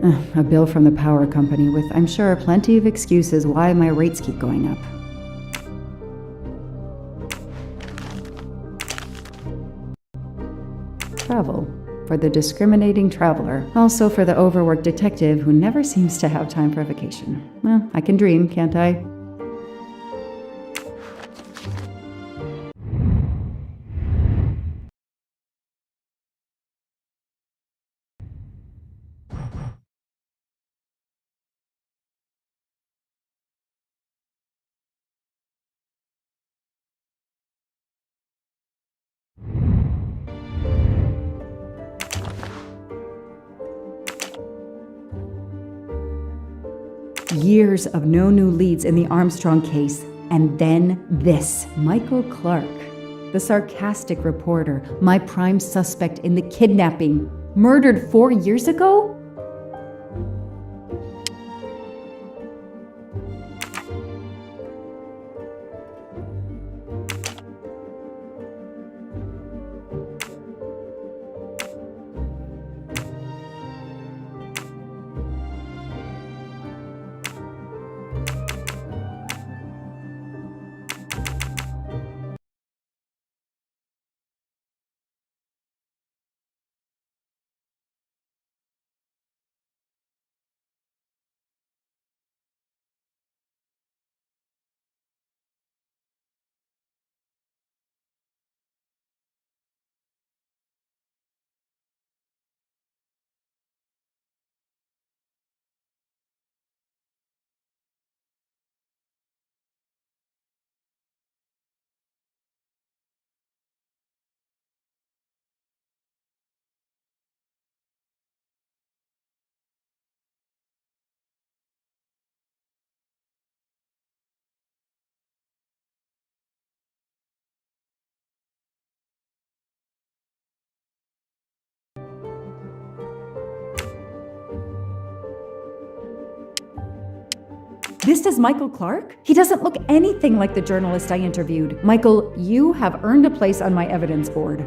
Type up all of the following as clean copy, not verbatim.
A bill from the power company with, I'm sure, plenty of excuses why my rates keep going up. Travel. For the discriminating traveler. Also for the overworked detective who never seems to have time for vacation. Well, I can dream, can't I? Years of no new leads in the Armstrong case, and then this. Michael Clark, the sarcastic reporter, my prime suspect in the kidnapping, murdered 4 years ago? This is Michael Clark? He doesn't look anything like the journalist I interviewed. Michael, you have earned a place on my evidence board.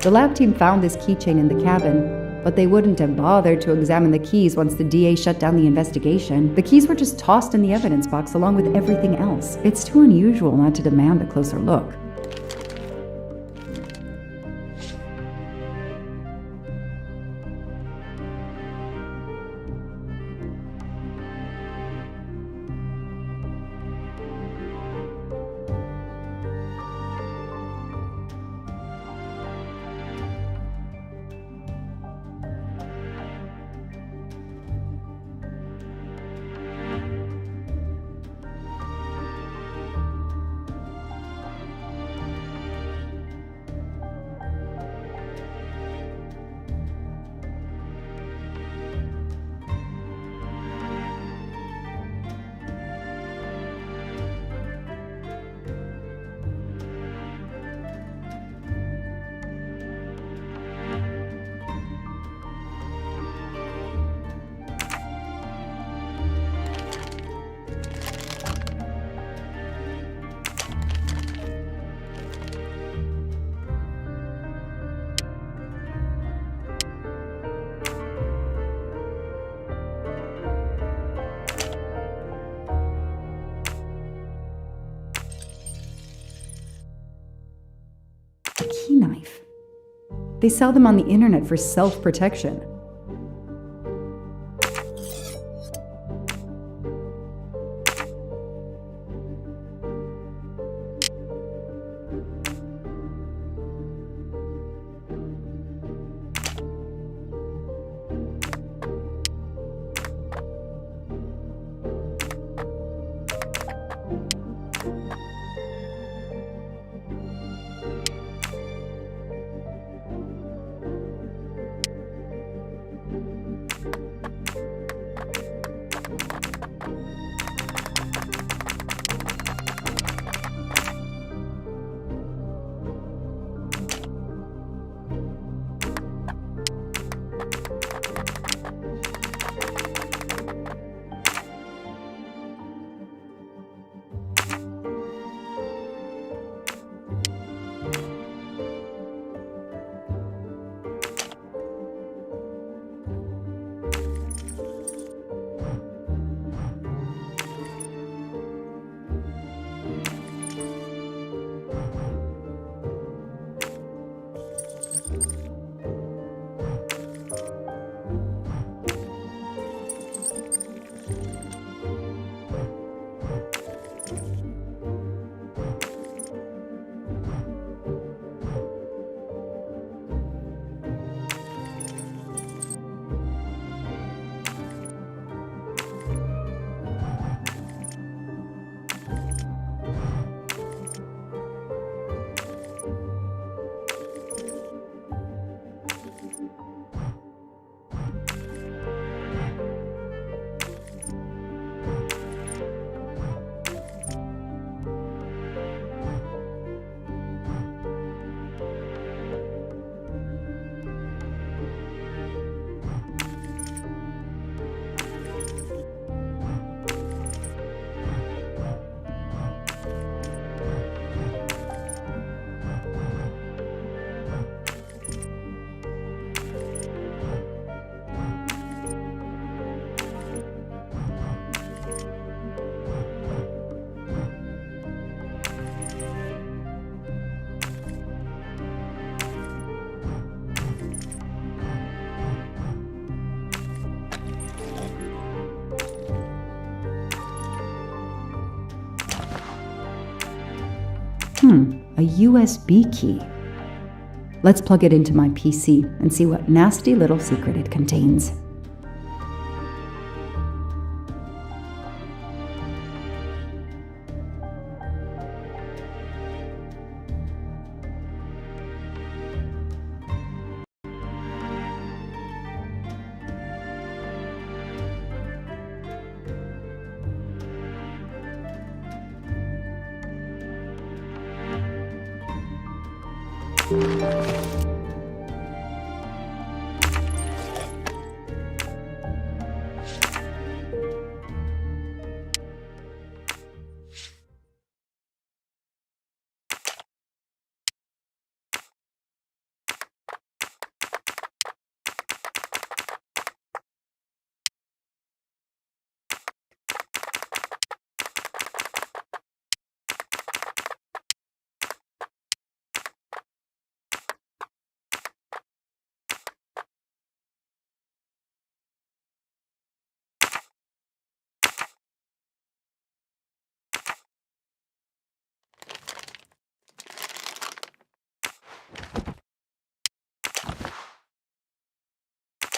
The lab team found this keychain in the cabin, but they wouldn't have bothered to examine the keys once the DA shut down the investigation. The keys were just tossed in the evidence box along with everything else. It's too unusual not to demand a closer look. A key knife. They sell them on the internet for self-protection. A USB key. Let's plug it into my PC and see what nasty little secret it contains.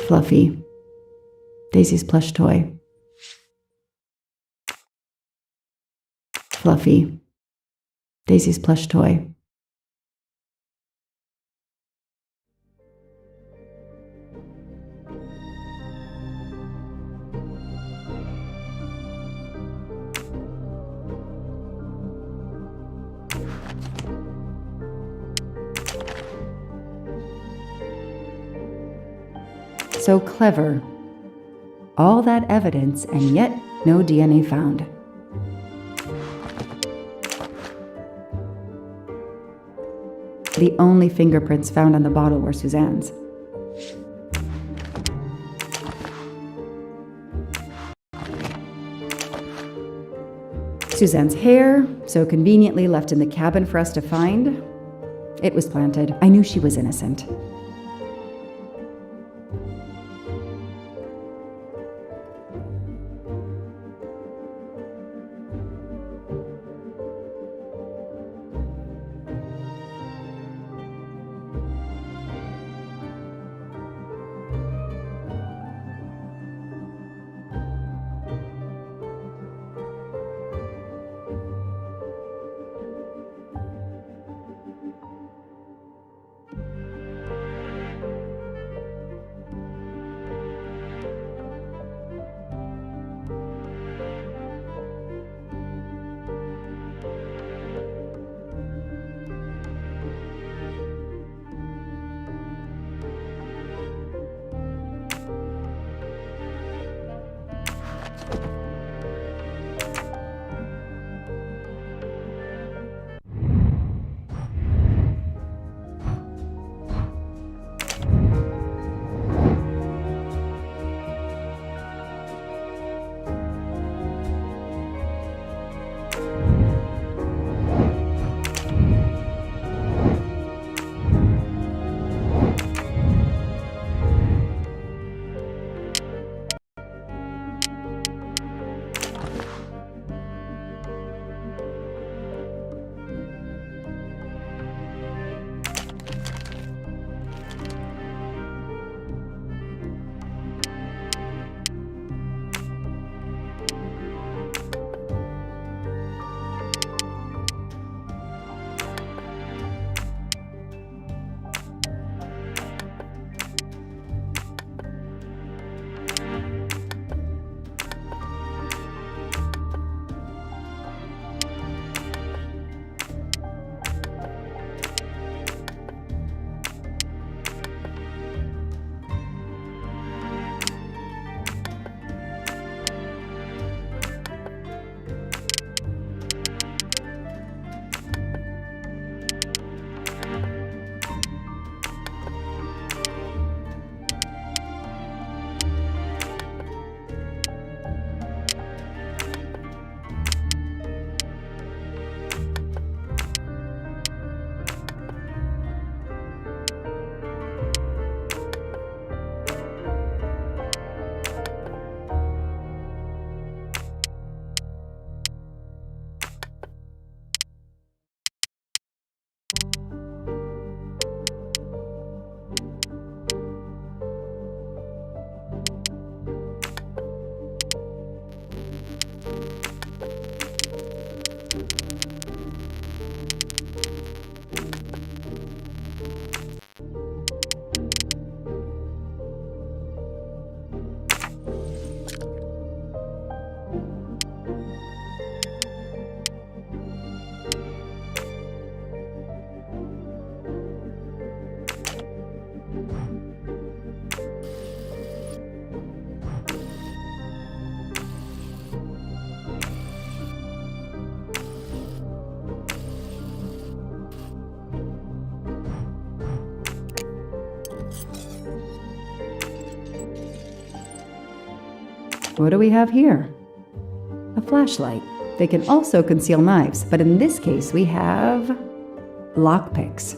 Fluffy, Daisy's plush toy. Fluffy, Daisy's plush toy. So clever. All that evidence, and yet no DNA found. The only fingerprints found on the bottle were Suzanne's. Suzanne's hair, so conveniently left in the cabin for us to find. It was planted. I knew she was innocent. What do we have here? A flashlight. They can also conceal knives, but in this case we have lockpicks.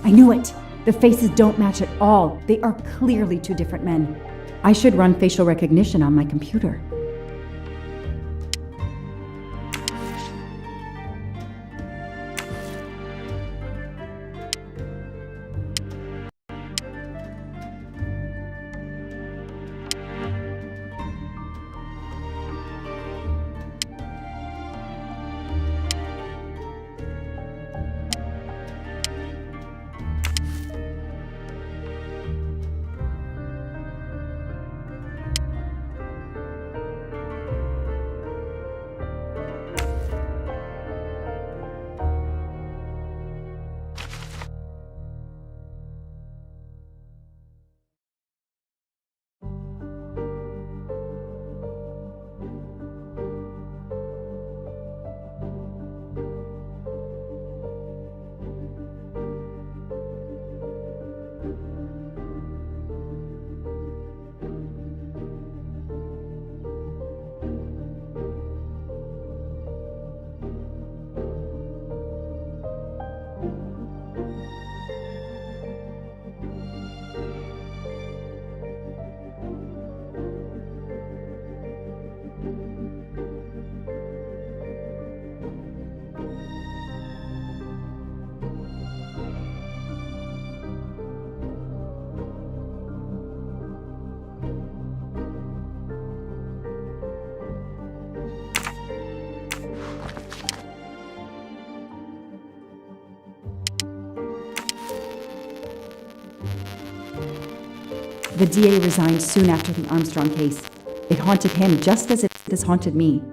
I knew it! The faces don't match at all. They are clearly two different men. I should run facial recognition on my computer. The DA resigned soon after the Armstrong case. It haunted him just as it has haunted me.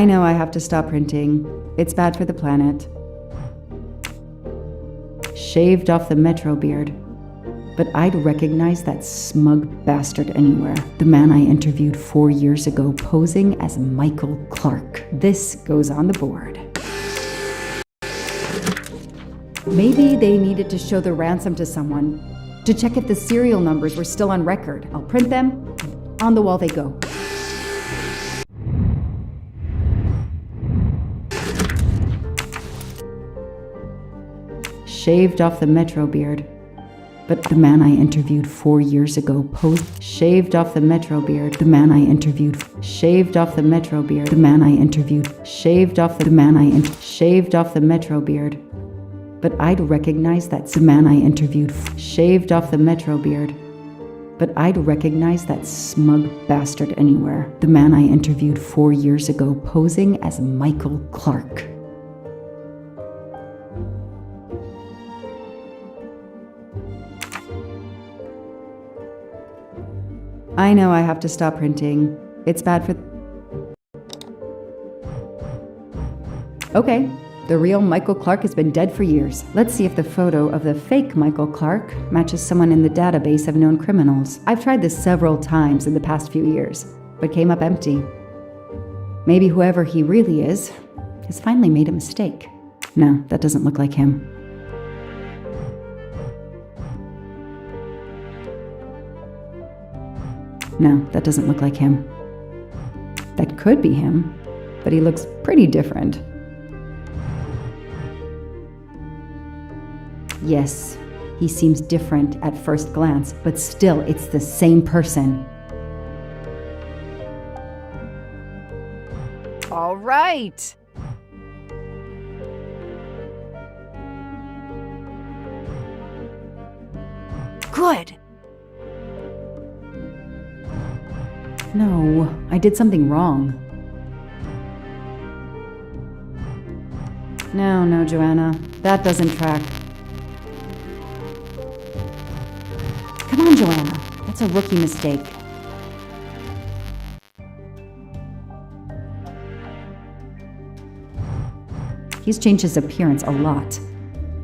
I know I have to stop printing. It's bad for the planet. Shaved off the Metro beard. But I'd recognize that smug bastard anywhere. The man I interviewed 4 years ago posing as Michael Clark. This goes on the board. Maybe they needed to show the ransom to someone, to check if the serial numbers were still on record. I'll print them. On the wall they go. Shaved off the Metro beard. But the man I interviewed 4 years ago shaved off the Metro beard. The man I interviewed shaved off the Metro beard. The man I interviewed shaved off the man I shaved off the Metro beard. But I'd recognize that the man I interviewed shaved off the Metro beard. But I'd recognize that smug bastard anywhere. The man I interviewed 4 years ago posing as Michael Clark. I know I have to stop printing. It's bad for... Okay, the real Michael Clark has been dead for years. Let's see if the photo of the fake Michael Clark matches someone in the database of known criminals. I've tried this several times in the past few years, but came up empty. Maybe whoever he really is has finally made a mistake. No, that doesn't look like him. No, that doesn't look like him. That could be him, but he looks pretty different. Yes, he seems different at first glance, but still, it's the same person. All right. Good. No, I did something wrong. No, Joanna, that doesn't track. Come on, Joanna, that's a rookie mistake. He's changed his appearance a lot.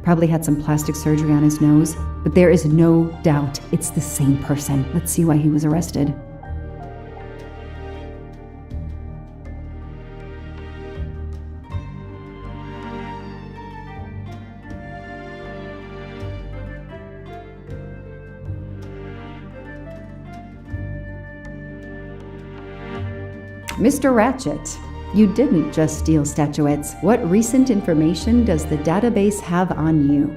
Probably had some plastic surgery on his nose, but there is no doubt it's the same person. Let's see why he was arrested. Mr. Ratchet, you didn't just steal statuettes. What recent information does the database have on you?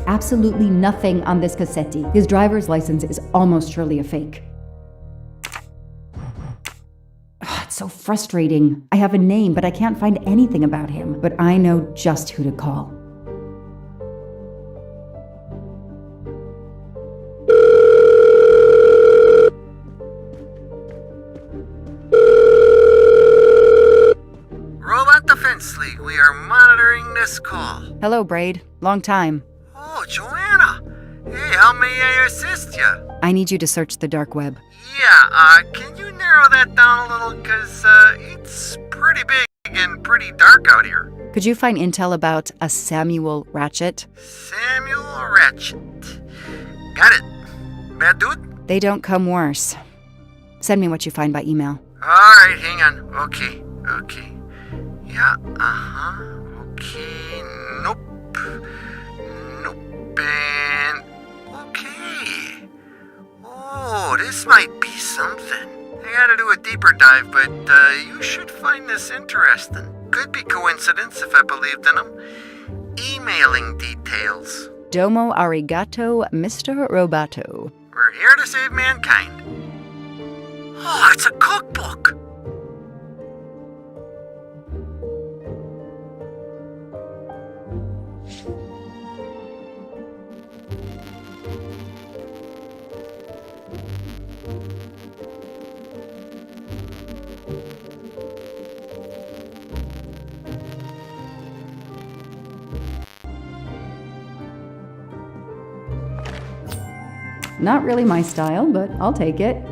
Absolutely nothing on this Cassetti. His driver's license is almost surely a fake. It's so frustrating. I have a name, but I can't find anything about him. But I know just who to call. Robot Defense League, we are monitoring this call. Hello, Braid. Long time. Oh, Joanna. Hey, how may I assist you? I need you to search the dark web. Yeah, can you narrow that down a little? Because, it's pretty big and pretty dark out here. Could you find intel about a Samuel Ratchet? Samuel Ratchet. Got it. Bad dude? They don't come worse. Send me what you find by email. Alright, hang on. Okay. Yeah, okay. Nope. And... okay. Oh, this might be something. I gotta do a deeper dive, but you should find this interesting. Could be coincidence if I believed in them. Emailing details. Domo arigato, Mr. Roboto. We're here to save mankind. Oh, it's a cookbook. Not really my style, but I'll take it.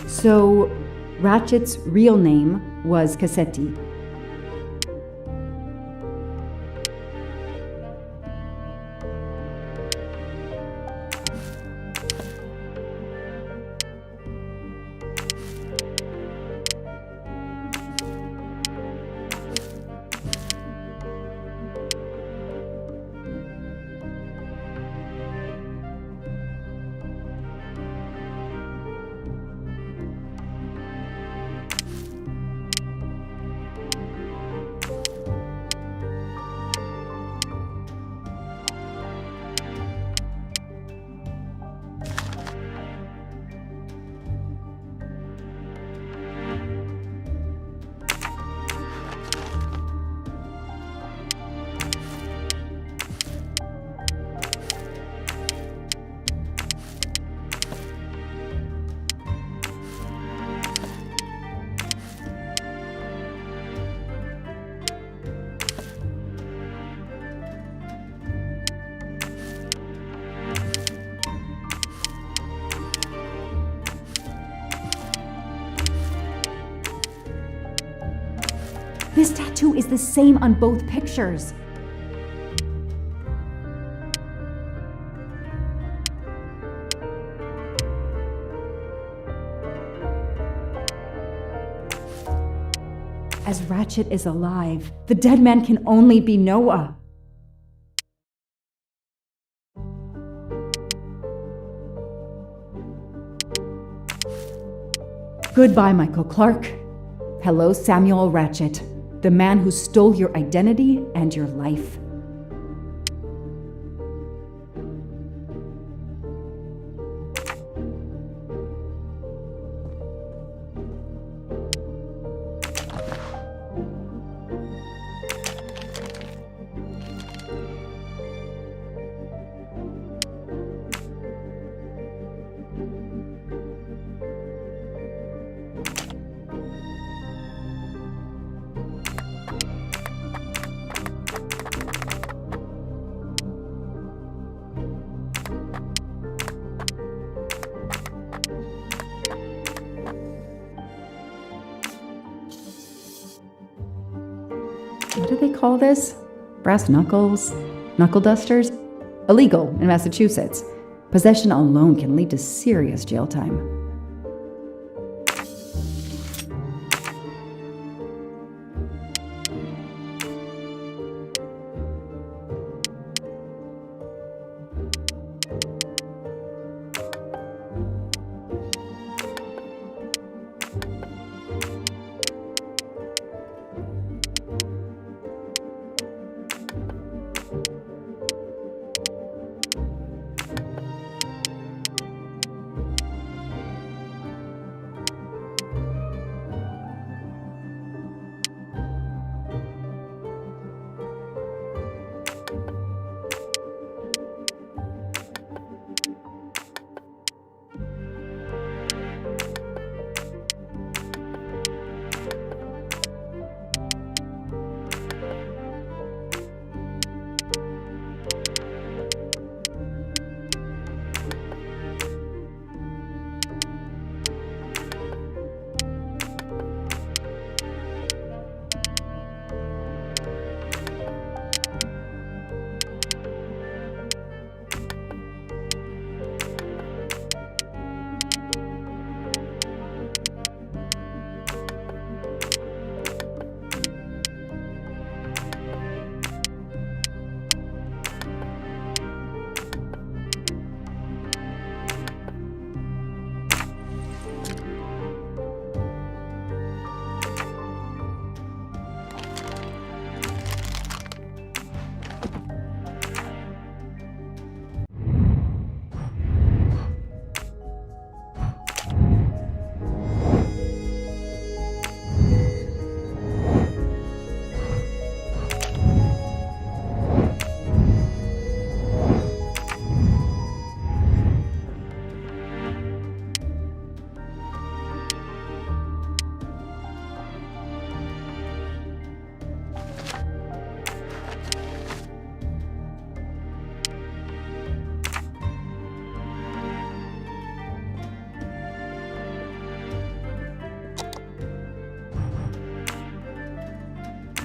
So, Ratchet's real name was Cassetti. This tattoo is the same on both pictures. As Ratchet is alive, the dead man can only be Noah. Goodbye, Michael Clark. Hello, Samuel Ratchet, the man who stole your identity and your life. What do they call this? Brass knuckles? Knuckle dusters? Illegal in Massachusetts. Possession alone can lead to serious jail time.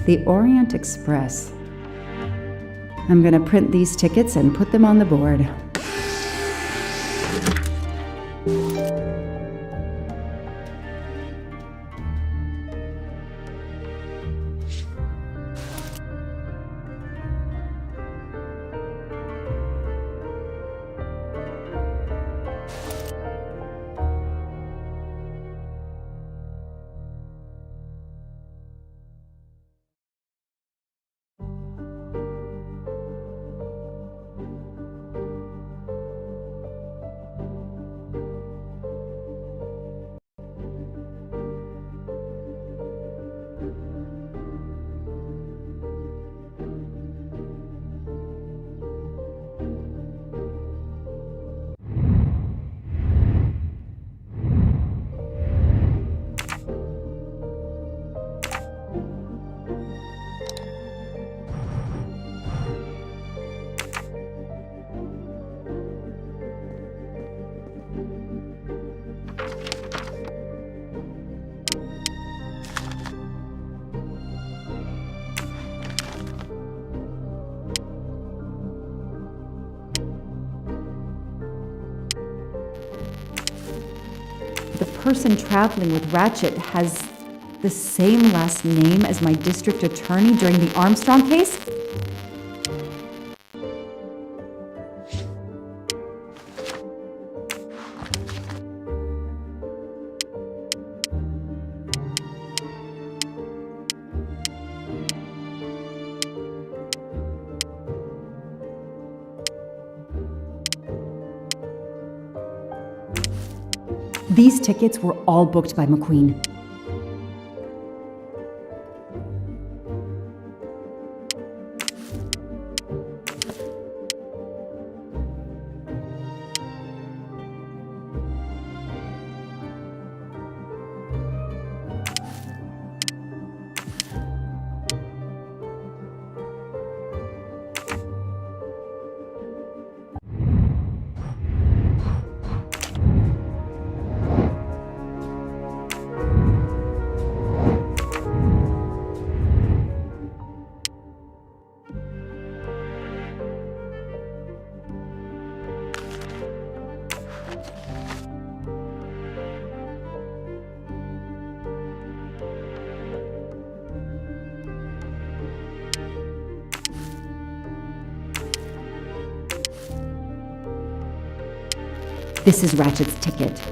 The Orient Express. I'm gonna print these tickets and put them on the board. The person traveling with Ratchet has the same last name as my district attorney during the Armstrong case? These tickets were all booked by McQueen. This is Ratchet's ticket.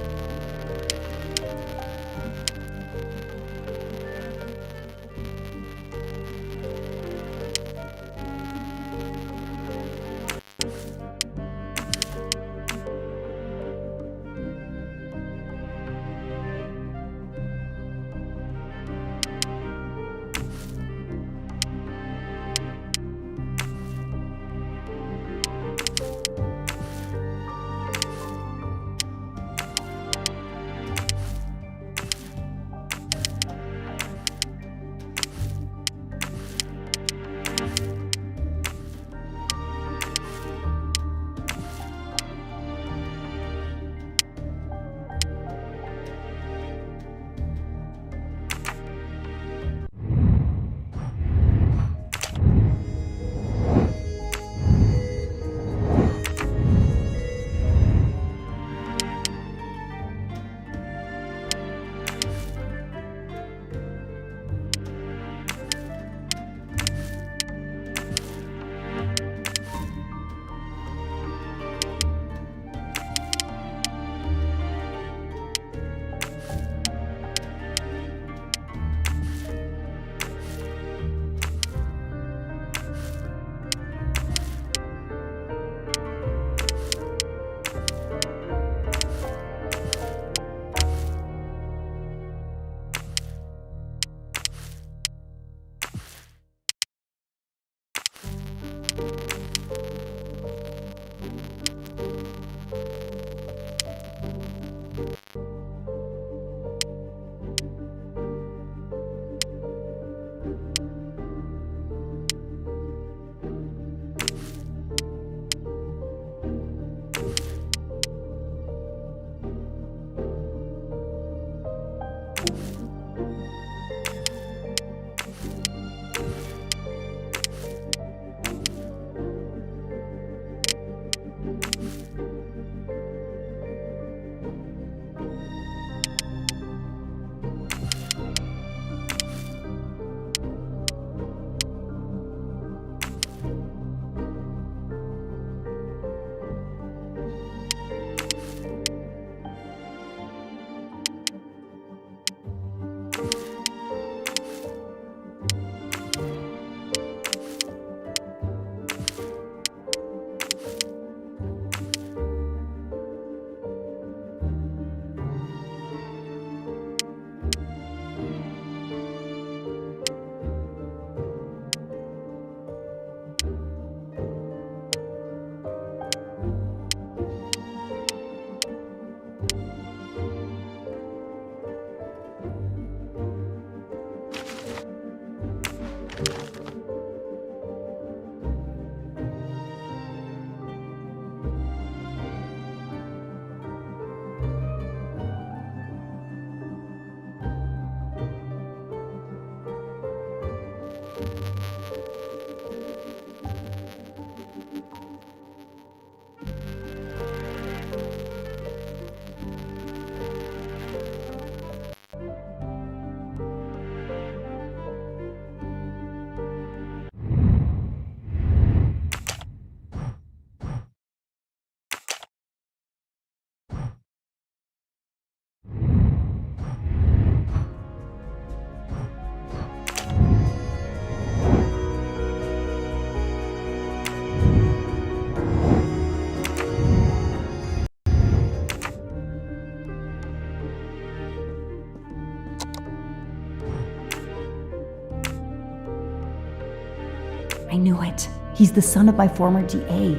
I knew it. He's the son of my former DA.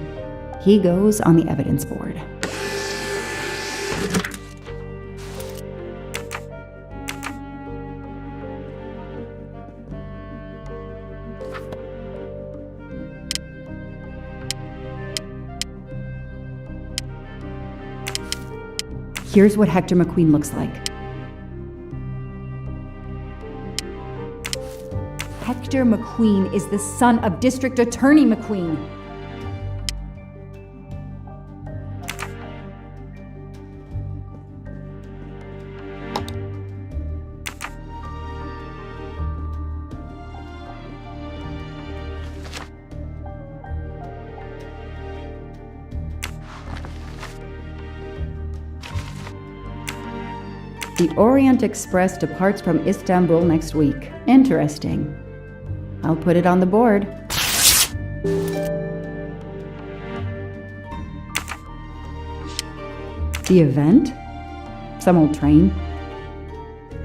He goes on the evidence board. Here's what Hector McQueen looks like. Hector McQueen is the son of District Attorney McQueen. The Orient Express departs from Istanbul next week. Interesting. I'll put it on the board. The event? Some old train.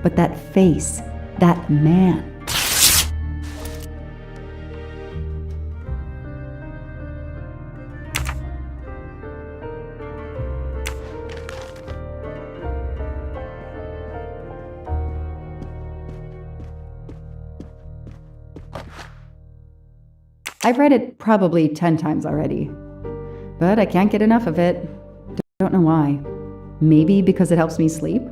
But that face, that man. I've read it probably 10 times already, but I can't get enough of it. Don't know why. Maybe because it helps me sleep?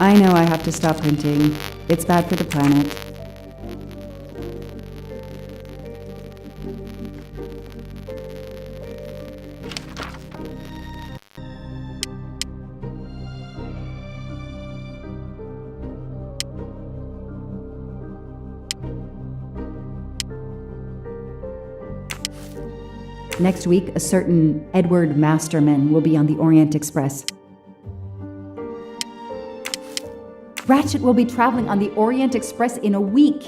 I know I have to stop printing. It's bad for the planet. Next week, a certain Edward Masterman will be on the Orient Express. Ratchet will be traveling on the Orient Express in a week.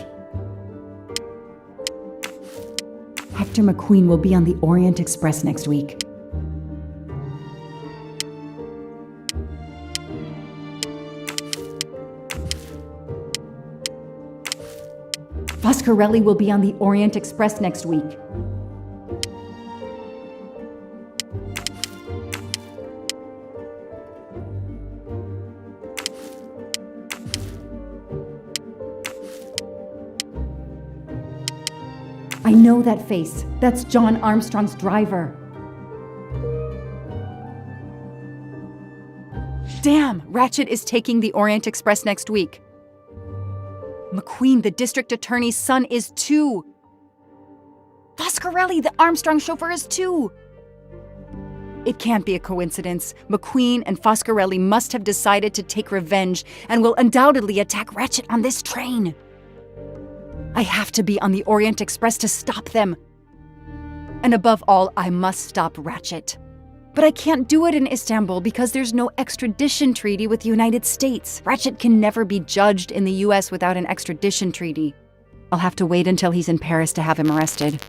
Hector McQueen will be on the Orient Express next week. Foscarelli will be on the Orient Express next week. I know that face. That's John Armstrong's driver. Damn! Ratchet is taking the Orient Express next week. McQueen, the district attorney's son, is too. Foscarelli, the Armstrong chauffeur, is too. It can't be a coincidence. McQueen and Foscarelli must have decided to take revenge and will undoubtedly attack Ratchet on this train. I have to be on the Orient Express to stop them. And above all, I must stop Ratchet. But I can't do it in Istanbul because there's no extradition treaty with the United States. Ratchet can never be judged in the US without an extradition treaty. I'll have to wait until he's in Paris to have him arrested.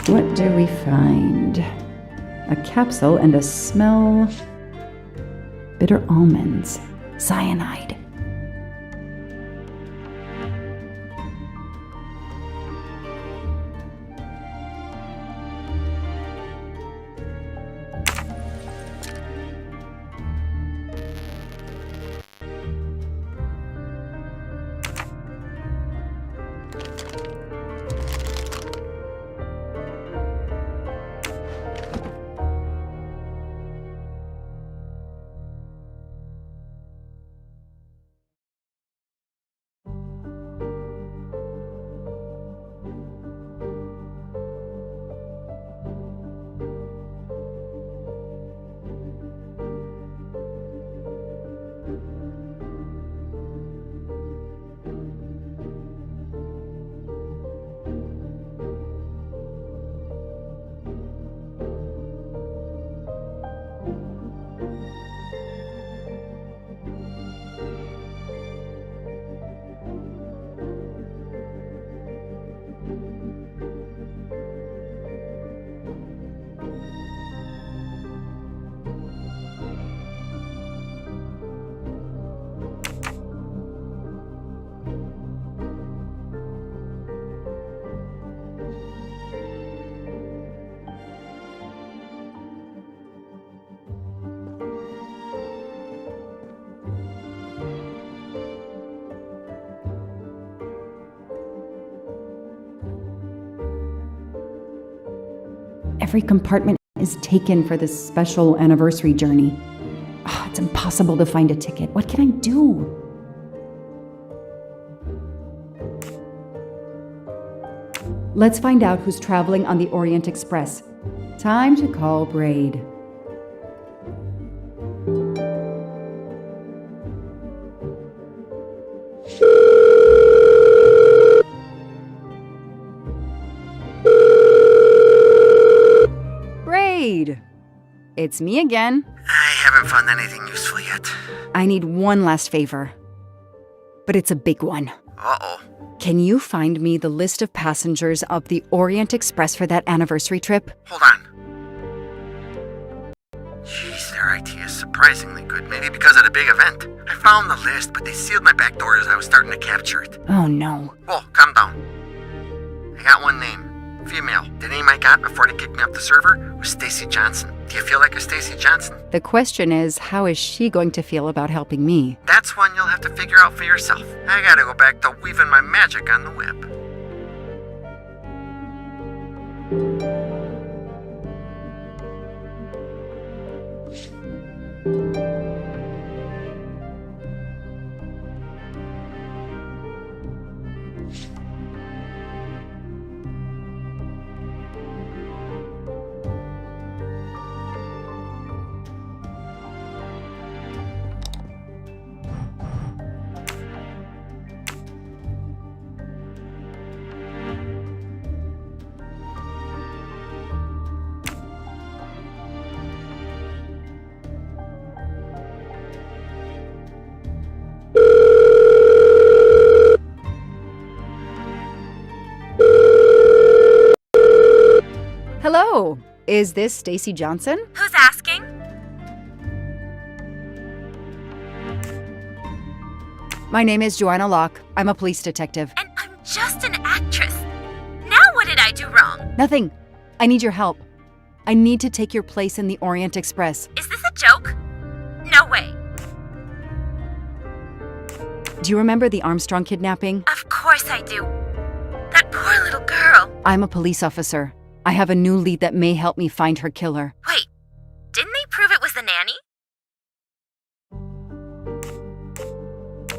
What do we find? A capsule and a smell. Bitter almonds. Cyanide. Every compartment is taken for this special anniversary journey. It's impossible to find a ticket. What can I do? Let's find out who's traveling on the Orient Express. Time to call Braid. It's me again. I haven't found anything useful yet. I need one last favor. But it's a big one. Uh-oh. Can you find me the list of passengers of the Orient Express for that anniversary trip? Hold on. Jeez, their IT is surprisingly good. Maybe because of the big event. I found the list, but they sealed my back door as I was starting to capture it. Oh no. Whoa, calm down. I got one name. Female. The name I got before they kicked me off the server was Stacy Johnson. Do you feel like a Stacy Johnson? The question is, how is she going to feel about helping me? That's one you'll have to figure out for yourself. I gotta go back to weaving my magic on the web. Hello, is this Stacy Johnson? Who's asking? My name is Joanna Locke. I'm a police detective. And I'm just an actress. Now what did I do wrong? Nothing. I need your help. I need to take your place in the Orient Express. Is this a joke? No way. Do you remember the Armstrong kidnapping? Of course I do. That poor little girl. I'm a police officer. I have a new lead that may help me find her killer. Wait, didn't they prove it was the nanny?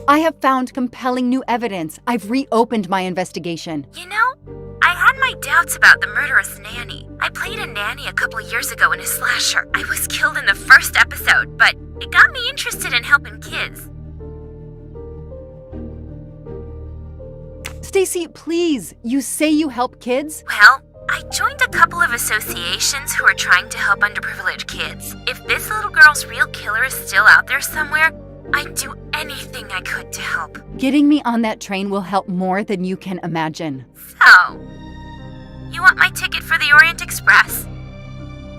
I have found compelling new evidence. I've reopened my investigation. You know, I had my doubts about the murderous nanny. I played a nanny a couple years ago in a slasher. I was killed in the first episode, but it got me interested in helping kids. Stacy, please, you say you help kids? Well, I joined a couple of associations who are trying to help underprivileged kids. If this little girl's real killer is still out there somewhere, I'd do anything I could to help. Getting me on that train will help more than you can imagine. So, You want my ticket for the Orient Express?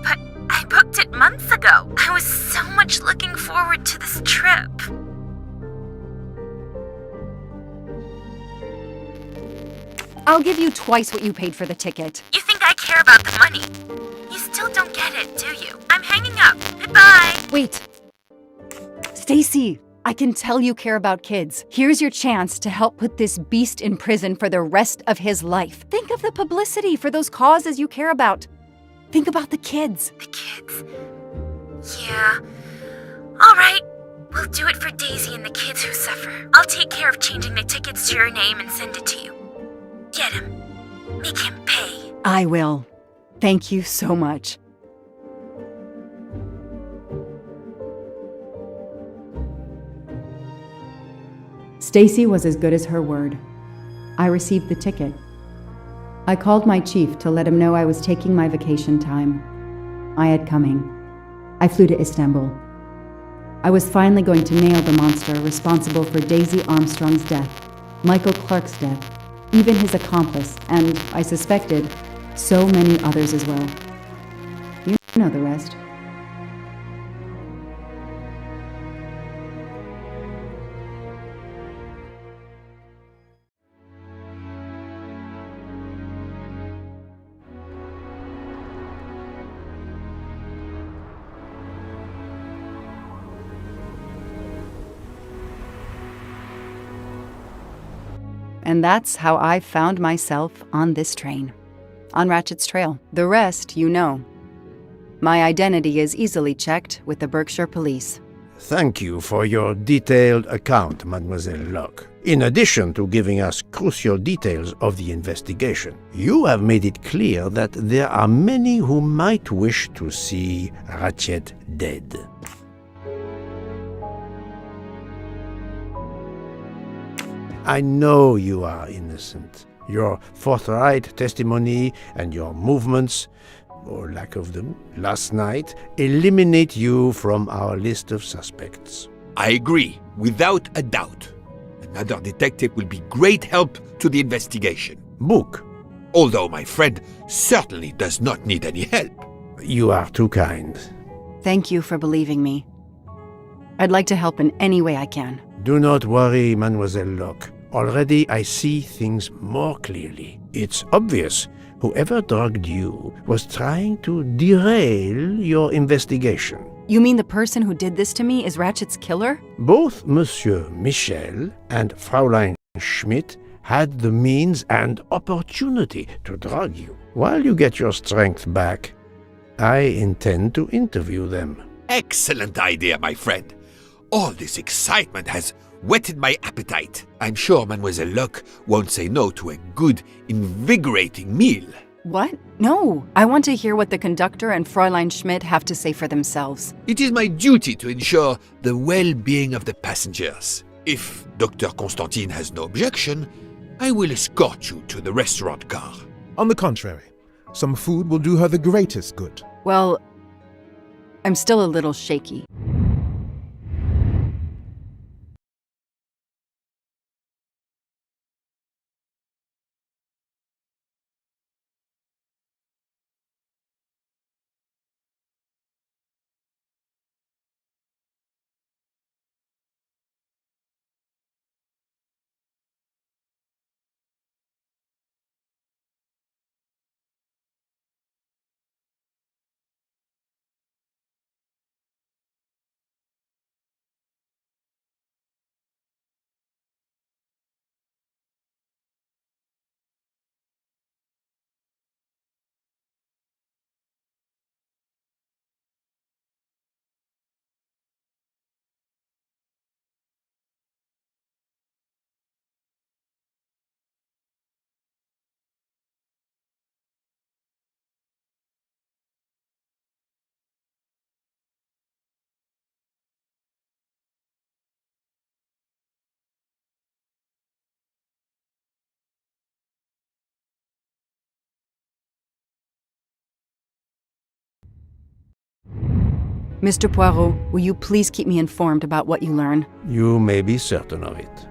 But I booked it months ago. I was so much looking forward to this trip. I'll give you twice what you paid for the ticket. You think I care about the money? You still don't get it, do you? I'm hanging up. Goodbye. Wait. Stacy, I can tell you care about kids. Here's your chance to help put this beast in prison for the rest of his life. Think of the publicity for those causes you care about. Think about the kids. The kids. Yeah. All right. We'll do it for Daisy and the kids who suffer. I'll take care of changing the tickets to your name and send it to you. Get him. Make him pay. I will. Thank you so much. Stacy was as good as her word. I received the ticket. I called my chief to let him know I was taking my vacation time. I had coming. I flew to Istanbul. I was finally going to nail the monster responsible for Daisy Armstrong's death, Michael Clark's death, even his accomplice, and, I suspected, so many others as well. You know the rest. And that's how I found myself on this train. On Ratchet's trail. The rest, you know. My identity is easily checked with the Berkshire Police. Thank you for your detailed account, Mademoiselle Locke. In addition to giving us crucial details of the investigation, you have made it clear that there are many who might wish to see Ratchet dead. I know you are innocent. Your forthright testimony and your movements, or lack of them, last night eliminate you from our list of suspects. I agree, without a doubt. Another detective will be great help to the investigation. Book. Although my friend certainly does not need any help. You are too kind. Thank you for believing me. I'd like to help in any way I can. Do not worry, Mademoiselle Locke. Already I see things more clearly. It's obvious whoever drugged you was trying to derail your investigation. You mean the person who did this to me is Ratchet's killer? Both Monsieur Michel and Fraulein Schmidt had the means and opportunity to drug you. While you get your strength back, I intend to interview them. Excellent idea, my friend. All this excitement has whetted my appetite. I'm sure Mademoiselle Locke won't say no to a good, invigorating meal. What? No. I want to hear what the conductor and Fräulein Schmidt have to say for themselves. It is my duty to ensure the well-being of the passengers. If Dr. Constantine has no objection, I will escort you to the restaurant car. On the contrary, some food will do her the greatest good. Well, I'm still a little shaky. Mr. Poirot, will you please keep me informed about what you learn? You may be certain of it.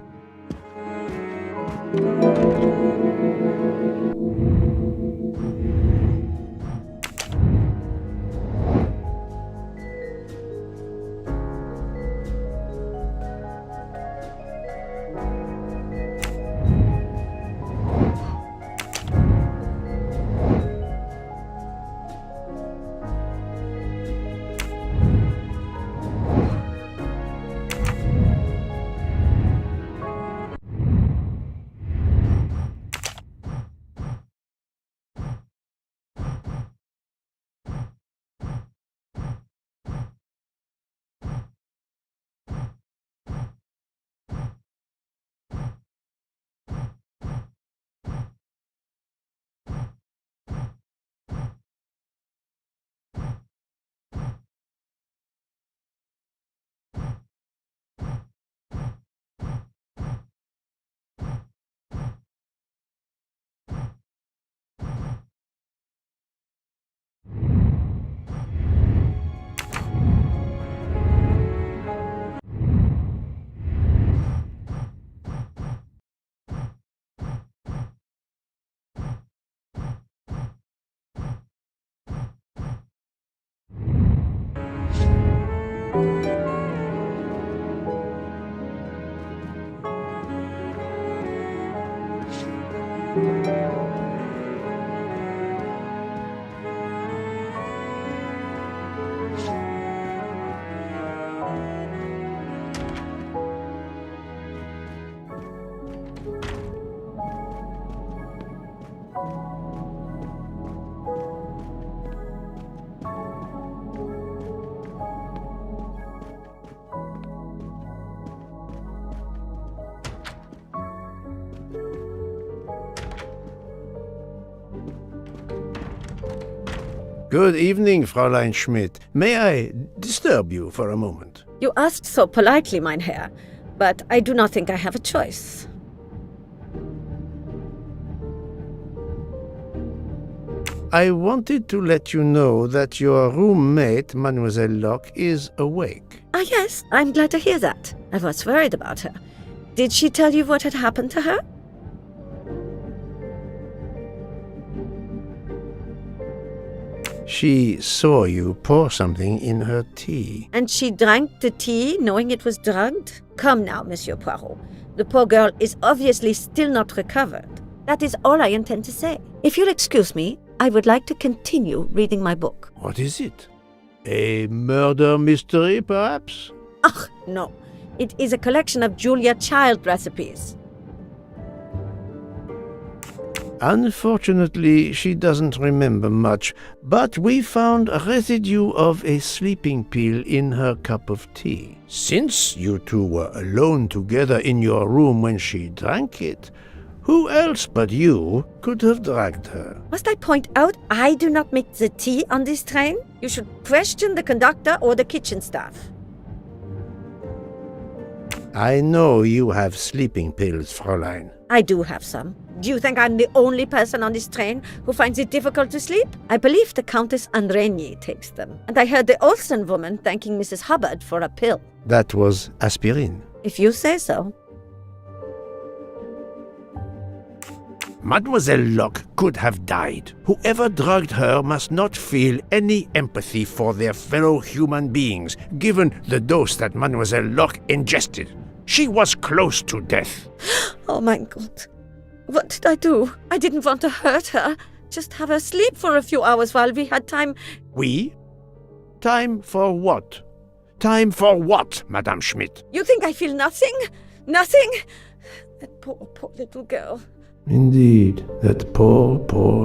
Good evening, Fräulein Schmidt. May I disturb you for a moment? You asked so politely, mein Herr, but I do not think I have a choice. I wanted to let you know that your roommate, Mademoiselle Locke, is awake. Ah, yes, I'm glad to hear that. I was worried about her. Did she tell you what had happened to her? She saw you pour something in her tea. And she drank the tea knowing it was drugged? Come now, Monsieur Poirot. The poor girl is obviously still not recovered. That is all I intend to say. If you'll excuse me, I would like to continue reading my book. What is it? A murder mystery, perhaps? Ach, no. It is a collection of Julia Child recipes. Unfortunately, she doesn't remember much, but we found a residue of a sleeping pill in her cup of tea. Since you two were alone together in your room when she drank it, who else but you could have drugged her? Must I point out I do not make the tea on this train? You should question the conductor or the kitchen staff. I know you have sleeping pills, Fräulein. I do have some. Do you think I'm the only person on this train who finds it difficult to sleep? I believe the Countess Andrigny takes them. And I heard the Olsen woman thanking Mrs. Hubbard for a pill. That was aspirin. If you say so. Mademoiselle Locke could have died. Whoever drugged her must not feel any empathy for their fellow human beings, given the dose that Mademoiselle Locke ingested. She was close to death. Oh my God. What did I do? I didn't want to hurt her. Just have her sleep for a few hours while we had time. We? Time for what? Time for what, Madame Schmidt? You think I feel nothing? Nothing? That poor little girl. Indeed, that poor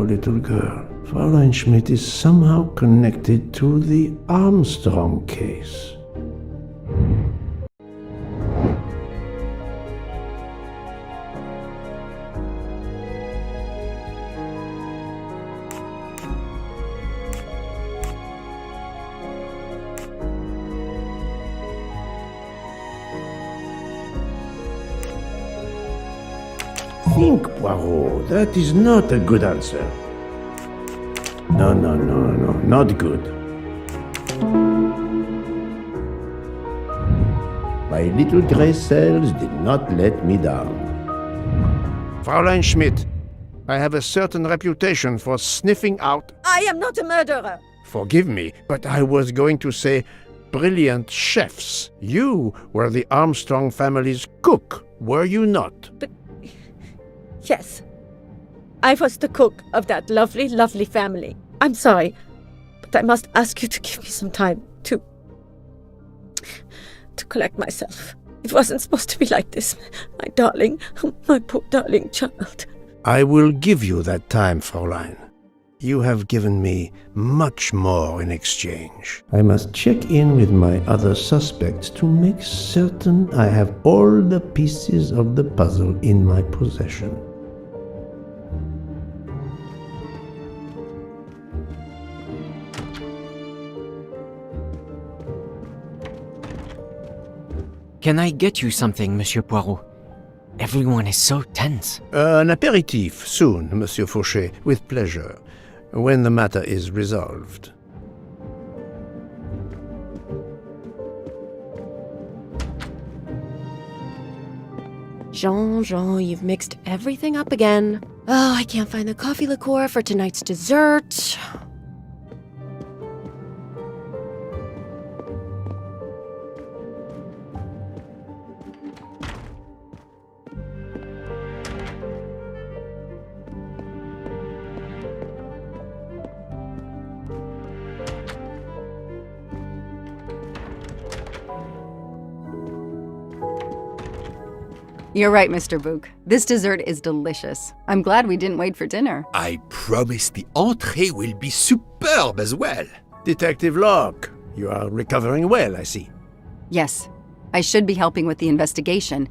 little girl. Fräulein Schmidt is somehow connected to the Armstrong case. Think, Poirot. That is not a good answer. No, not good. My little gray cells did not let me down. Fräulein Schmidt, I have a certain reputation for sniffing out... I am not a murderer. Forgive me, but I was going to say brilliant chefs. You were the Armstrong family's cook, were you not? But... yes. I was the cook of that lovely, lovely family. I'm sorry, but I must ask you to give me some time to collect myself. It wasn't supposed to be like this, my darling, my poor darling child. I will give you that time, Fräulein. You have given me much more in exchange. I must check in with my other suspects to make certain I have all the pieces of the puzzle in my possession. Can I get you something, Monsieur Poirot? Everyone is so tense. An aperitif soon, Monsieur Fauchet, with pleasure, when the matter is resolved. Jean, you've mixed everything up again. Oh, I can't find the coffee liqueur for tonight's dessert. You're right, Mr. Book. This dessert is delicious. I'm glad we didn't wait for dinner. I promise the entrée will be superb as well. Detective Locke, you are recovering well, I see. Yes, I should be helping with the investigation.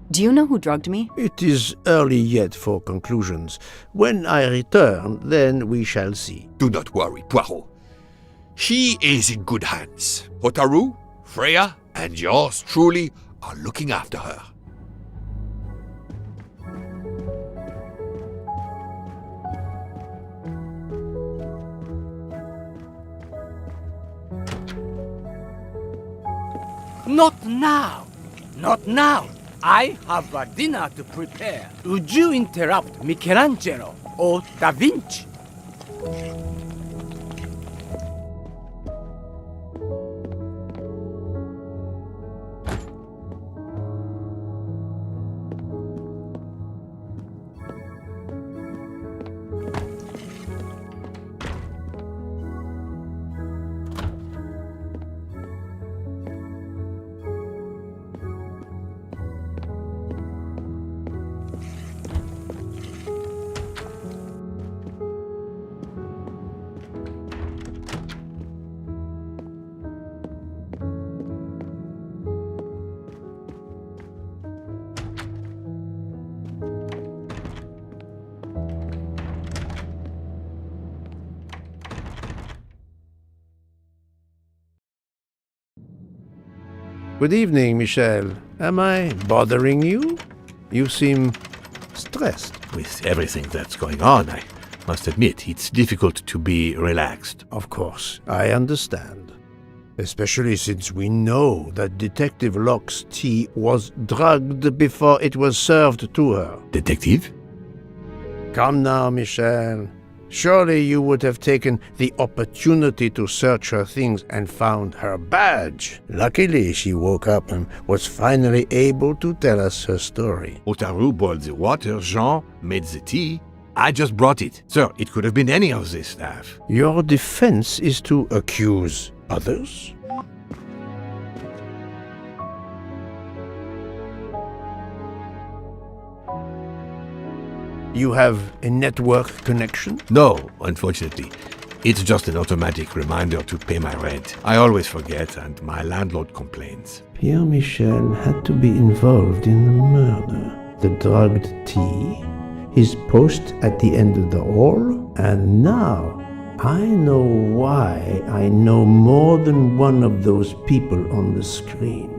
Do you know who drugged me? It is early yet for conclusions. When I return, then we shall see. Do not worry, Poirot. She is in good hands. Hotaru, Freya, and yours truly are looking after her. Not now! Not now! I have a dinner to prepare. Would you interrupt Michelangelo or Da Vinci? Good evening, Michel. Am I bothering you? You seem stressed. With everything that's going on, I must admit, it's difficult to be relaxed. Of course, I understand. Especially since we know that Detective Locke's tea was drugged before it was served to her. Detective? Come now, Michel. Surely you would have taken the opportunity to search her things and found her badge. Luckily, she woke up and was finally able to tell us her story. Hotaru boiled the water, Jean made the tea. I just brought it. Sir, it could have been any of the staff. Your defense is to accuse others? You have a network connection? No, unfortunately. It's just an automatic reminder to pay my rent. I always forget, and my landlord complains. Pierre Michel had to be involved in the murder. The drugged tea, his post at the end of the hall, and now I know why I know more than one of those people on the screen.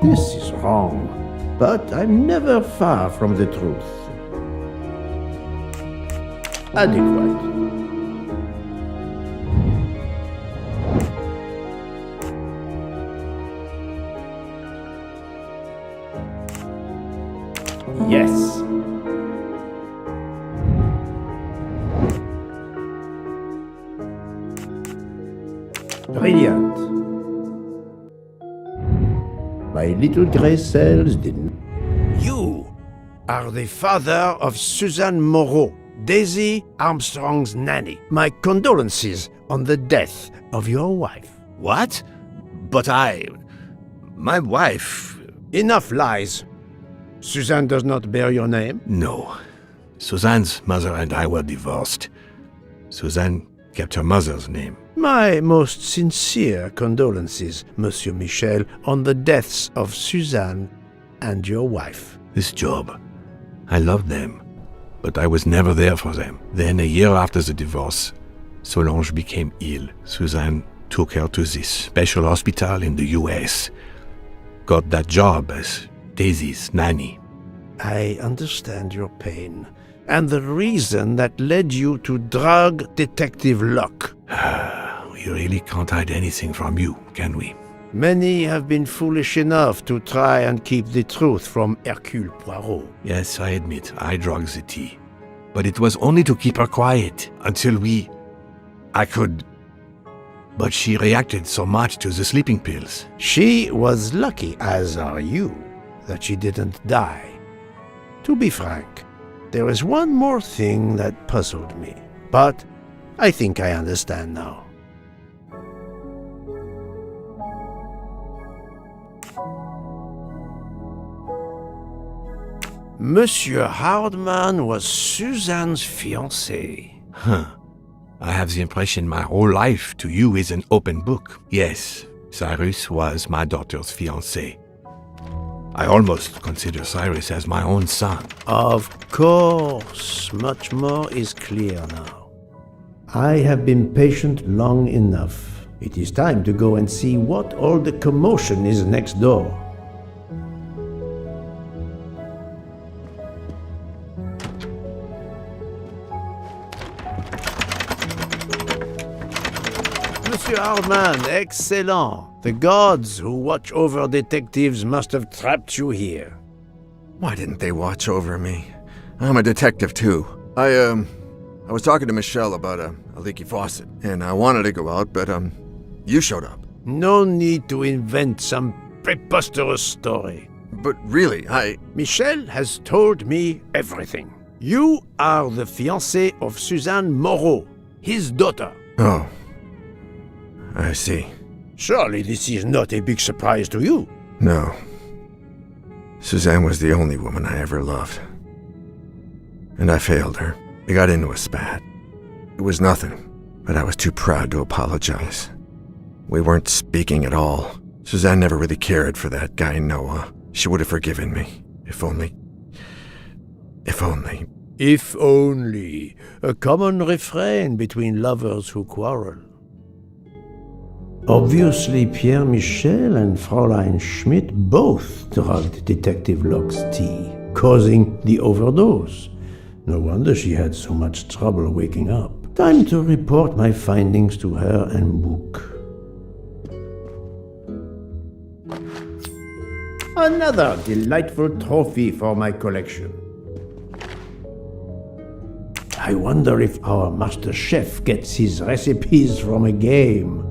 This is wrong, but I'm never far from the truth. Adequate. Yes. Brilliant. My little gray cells didn't. You are the father of Suzanne Moreau, Daisy Armstrong's nanny. My condolences on the death of your wife. What? But my wife... Enough lies. Suzanne does not bear your name? No. Suzanne's mother and I were divorced. Suzanne kept her mother's name. My most sincere condolences, Monsieur Michel, on the deaths of Suzanne and your wife. This job, I loved them, but I was never there for them. Then, a year after the divorce, Solange became ill. Suzanne took her to this special hospital in the US. Got that job as Daisy's nanny. I understand your pain, and the reason that led you to drug Detective Locke. We really can't hide anything from you, can we? Many have been foolish enough to try and keep the truth from Hercule Poirot. Yes, I admit, I drugged the tea. But it was only to keep her quiet, until I could... But she reacted so much to the sleeping pills. She was lucky, as are you, that she didn't die. To be frank, there is one more thing that puzzled me, but I think I understand now. Monsieur Hardman was Suzanne's fiancé. Huh. I have the impression my whole life to you is an open book. Yes, Cyrus was my daughter's fiancé. I almost consider Cyrus as my own son. Of course, much more is clear now. I have been patient long enough. It is time to go and see what all the commotion is next door. Monsieur Hardman, excellent. The gods who watch over detectives must have trapped you here. Why didn't they watch over me? I'm a detective too. I was talking to Michelle about a leaky faucet, and I wanted to go out, but you showed up. No need to invent some preposterous story. But really, Michelle has told me everything. You are the fiancé of Suzanne Moreau, his daughter. Oh, I see. Surely this is not a big surprise to you. No. Suzanne was the only woman I ever loved. And I failed her. We got into a spat. It was nothing, but I was too proud to apologize. We weren't speaking at all. Suzanne never really cared for that guy Noah. She would have forgiven me. If only. If only. If only. A common refrain between lovers who quarrel. Obviously, Pierre Michel and Fräulein Schmidt both drugged Detective Locke's tea, causing the overdose. No wonder she had so much trouble waking up. Time to report my findings to her and book. Another delightful trophy for my collection. I wonder if our master chef gets his recipes from a game.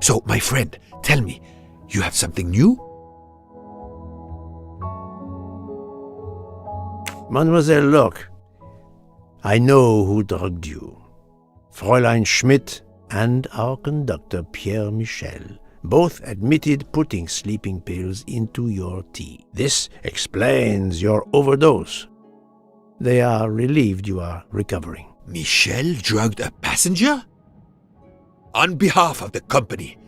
So, my friend, tell me, you have something new? Mademoiselle Locke, I know who drugged you. Fräulein Schmidt and our conductor Pierre Michel both admitted putting sleeping pills into your tea. This explains your overdose. They are relieved you are recovering. Michel drugged a passenger? On behalf of the company,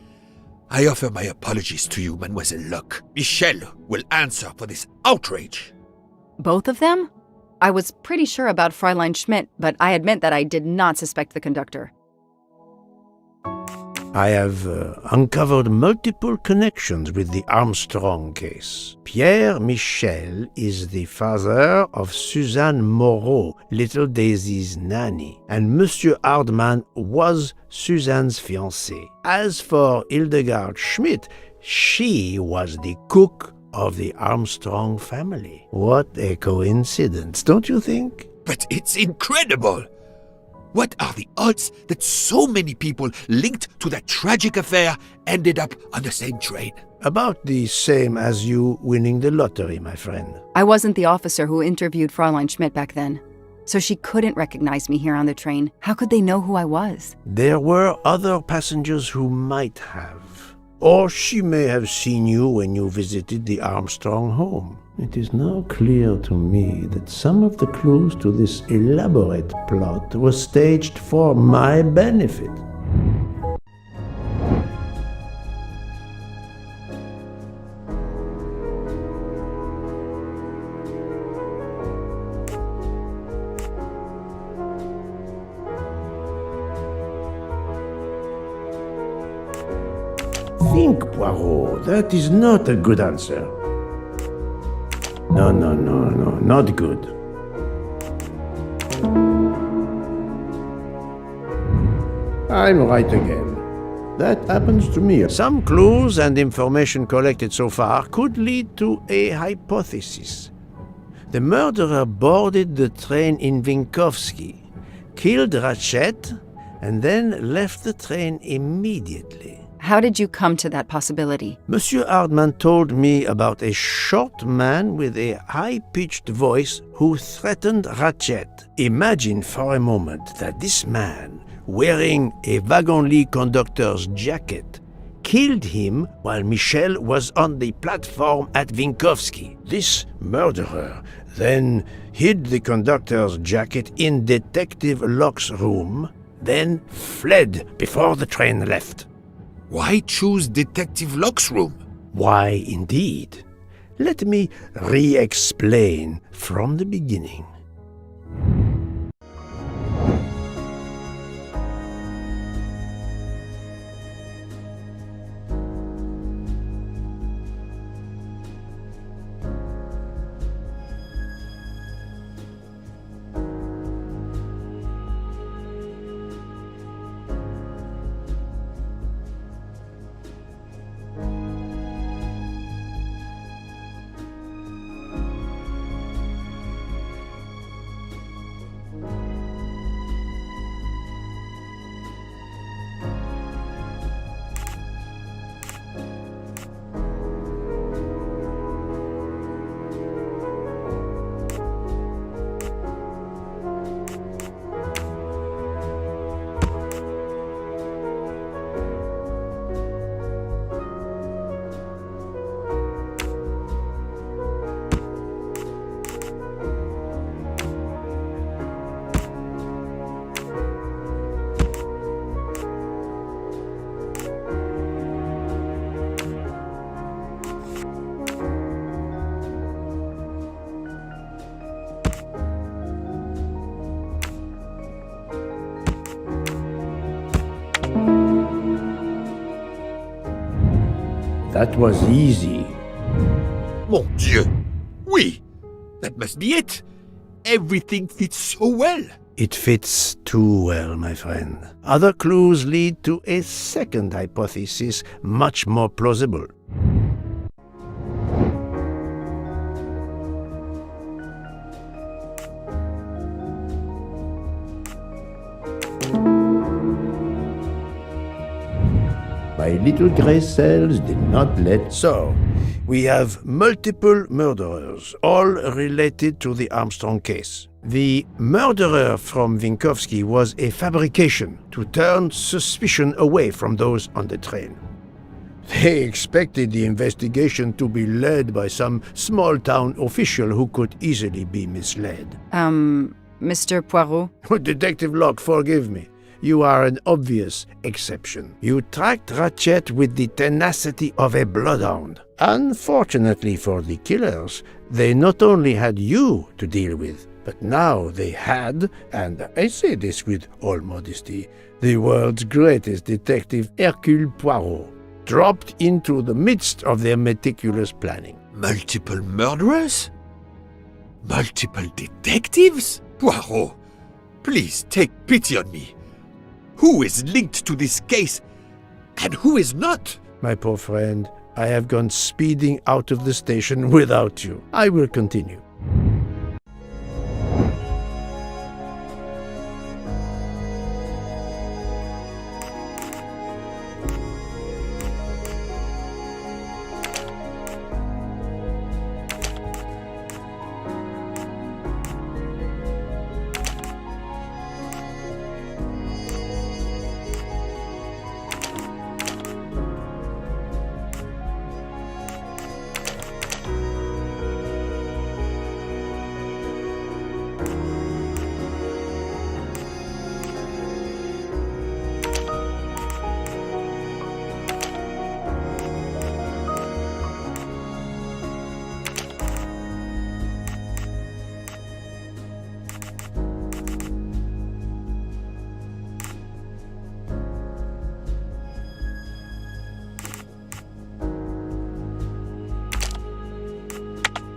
I offer my apologies to you, Mademoiselle Locke. Michel will answer for this outrage. Both of them? I was pretty sure about Fräulein Schmidt, but I admit that I did not suspect the conductor. I have uncovered multiple connections with the Armstrong case. Pierre Michel is the father of Suzanne Moreau, little Daisy's nanny, and Monsieur Hardman was Suzanne's fiancé. As for Hildegard Schmidt, she was the cook of the Armstrong family. What a coincidence, don't you think? But it's incredible! What are the odds that so many people linked to that tragic affair ended up on the same train? About the same as you winning the lottery, my friend. I wasn't the officer who interviewed Fräulein Schmidt back then, so she couldn't recognize me here on the train. How could they know who I was? There were other passengers who might have. Or she may have seen you when you visited the Armstrong home. It is now clear to me that some of the clues to this elaborate plot were staged for my benefit. Think, Poirot, that is not a good answer. No, not good. I'm right again. That happens to me. Some clues and information collected so far could lead to a hypothesis. The murderer boarded the train in Vinkovsky, killed Ratchet, and then left the train immediately. How did you come to that possibility? Monsieur Hardman told me about a short man with a high-pitched voice who threatened Ratchet. Imagine for a moment that this man, wearing a wagon-lit conductor's jacket, killed him while Michel was on the platform at Vinkovsky. This murderer then hid the conductor's jacket in Detective Locke's room, then fled before the train left. Why choose Detective Locke's room? Why, indeed. Let me re-explain from the beginning. That was easy. Mon Dieu! Oui! That must be it! Everything fits so well! It fits too well, my friend. Other clues lead to a second hypothesis, much more plausible. My little gray cells did not let... So, we have multiple murderers, all related to the Armstrong case. The murderer from Vinkovsky was a fabrication to turn suspicion away from those on the train. They expected the investigation to be led by some small-town official who could easily be misled. Mr. Poirot? Detective Locke, forgive me. You are an obvious exception. You tracked Ratchet with the tenacity of a bloodhound. Unfortunately for the killers, they not only had you to deal with, but now they had, and I say this with all modesty, the world's greatest detective, Hercule Poirot, dropped into the midst of their meticulous planning. Multiple murderers? Multiple detectives? Poirot, please take pity on me. Who is linked to this case, and who is not? My poor friend, I have gone speeding out of the station without you. I will continue.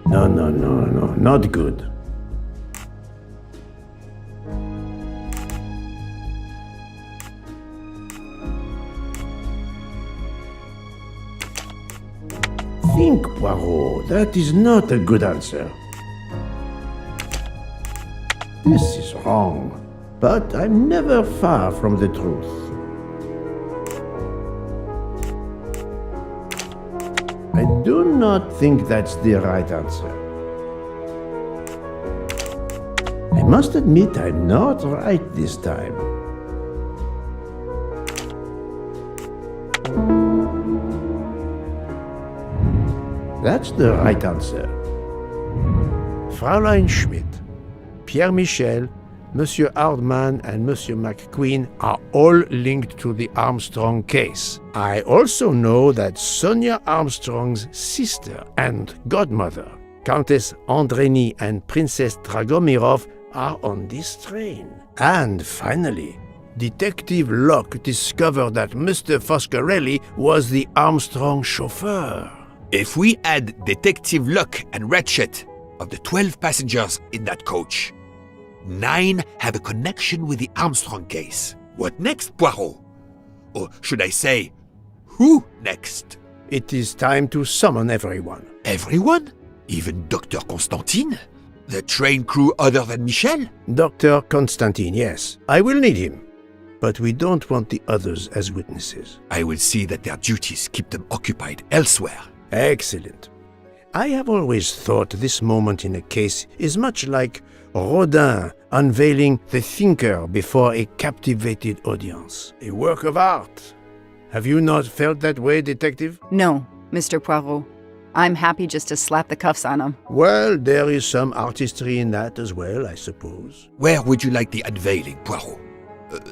No, not good. Think, Poirot, that is not a good answer. This is wrong, but I'm never far from the truth. I do not think that's the right answer. I must admit I'm not right this time. That's the right answer. Fräulein Schmidt, Pierre Michel, Monsieur Hardman, and Monsieur McQueen are all linked to the Armstrong case. I also know that Sonia Armstrong's sister and godmother, Countess Andreni and Princess Dragomirov, are on this train. And finally, Detective Locke discovered that Mr. Foscarelli was the Armstrong chauffeur. If we add Detective Locke and Ratchet, of the 12 passengers in that coach, 9 have a connection with the Armstrong case. What next, Poirot? Or should I say, who next? It is time to summon everyone. Everyone? Even Dr. Constantine? The train crew other than Michel? Dr. Constantine, yes. I will need him. But we don't want the others as witnesses. I will see that their duties keep them occupied elsewhere. Excellent. I have always thought this moment in a case is much like Rodin unveiling the thinker before a captivated audience. A work of art. Have you not felt that way, Detective? No, Mr. Poirot. I'm happy just to slap the cuffs on him. Well, there is some artistry in that as well, I suppose. Where would you like the unveiling, Poirot?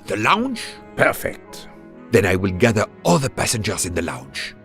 The lounge? Perfect. Then I will gather all the passengers in the lounge.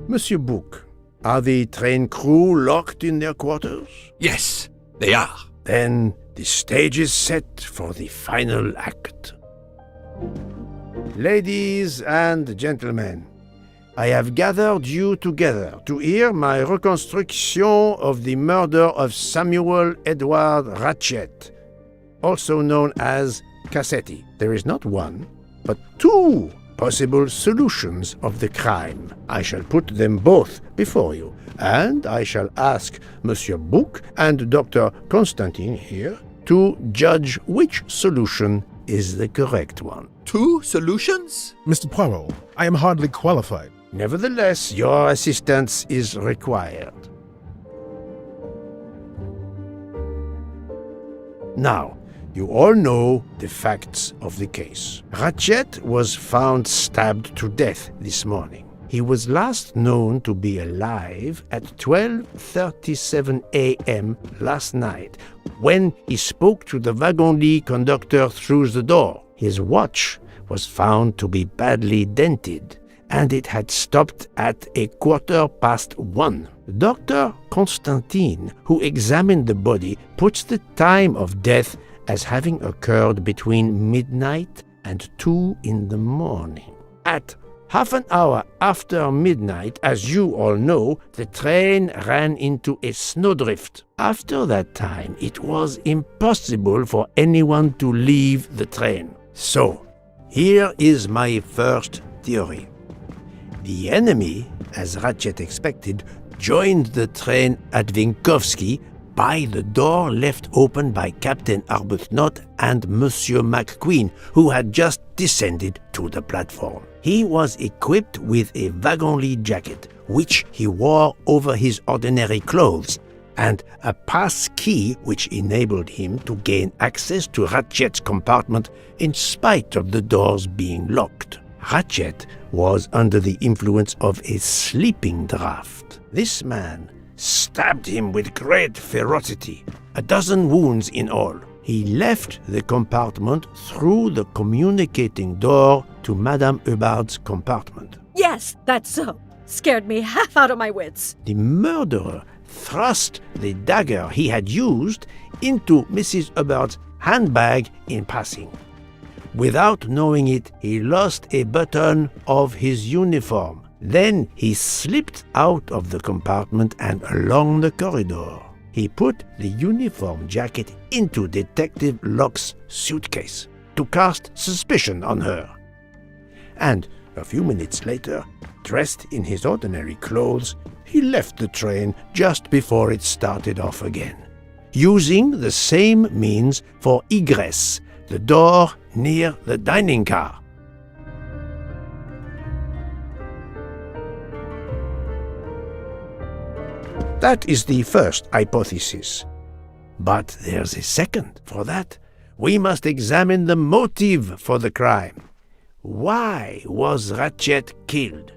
Monsieur Bouc, are the train crew locked in their quarters? Yes, they are. Then the stage is set for the final act. Ladies and gentlemen, I have gathered you together to hear my reconstruction of the murder of Samuel Edward Ratchet, also known as Cassetti. There is not one, but two possible solutions of the crime. I shall put them both before you, and I shall ask Monsieur Bouc and Dr. Constantine here to judge which solution is the correct one. 2 solutions? Mr. Poirot, I am hardly qualified. Nevertheless, your assistance is required. Now, you all know the facts of the case. Ratchet was found stabbed to death this morning. He was last known to be alive at 12:37 a.m. last night, when he spoke to the wagon-lit conductor through the door. His watch was found to be badly dented, and it had stopped at 1:15. Dr. Constantine, who examined the body, puts the time of death as having occurred between midnight and 2 in the morning. At half an hour after midnight, as you all know, the train ran into a snowdrift. After that time, it was impossible for anyone to leave the train. So, here is my first theory. The enemy, as Ratchet expected, joined the train at Vinkovsky by the door left open by Captain Arbuthnot and Monsieur McQueen, who had just descended to the platform. He was equipped with a wagon-lit jacket, which he wore over his ordinary clothes, and a pass key which enabled him to gain access to Ratchet's compartment in spite of the doors being locked. Ratchet was under the influence of a sleeping draught. This man stabbed him with great ferocity, 12 wounds in all. He left the compartment through the communicating door to Madame Hubbard's compartment. Yes, that's so. Scared me half out of my wits. The murderer thrust the dagger he had used into Mrs. Hubbard's handbag in passing. Without knowing it, he lost a button of his uniform. Then he slipped out of the compartment and along the corridor. He put the uniform jacket into Detective Locke's suitcase to cast suspicion on her. And a few minutes later, dressed in his ordinary clothes, he left the train just before it started off again, using the same means for egress, the door near the dining car. That is the first hypothesis. But there's a second. For that, we must examine the motive for the crime. Why was Ratchet killed?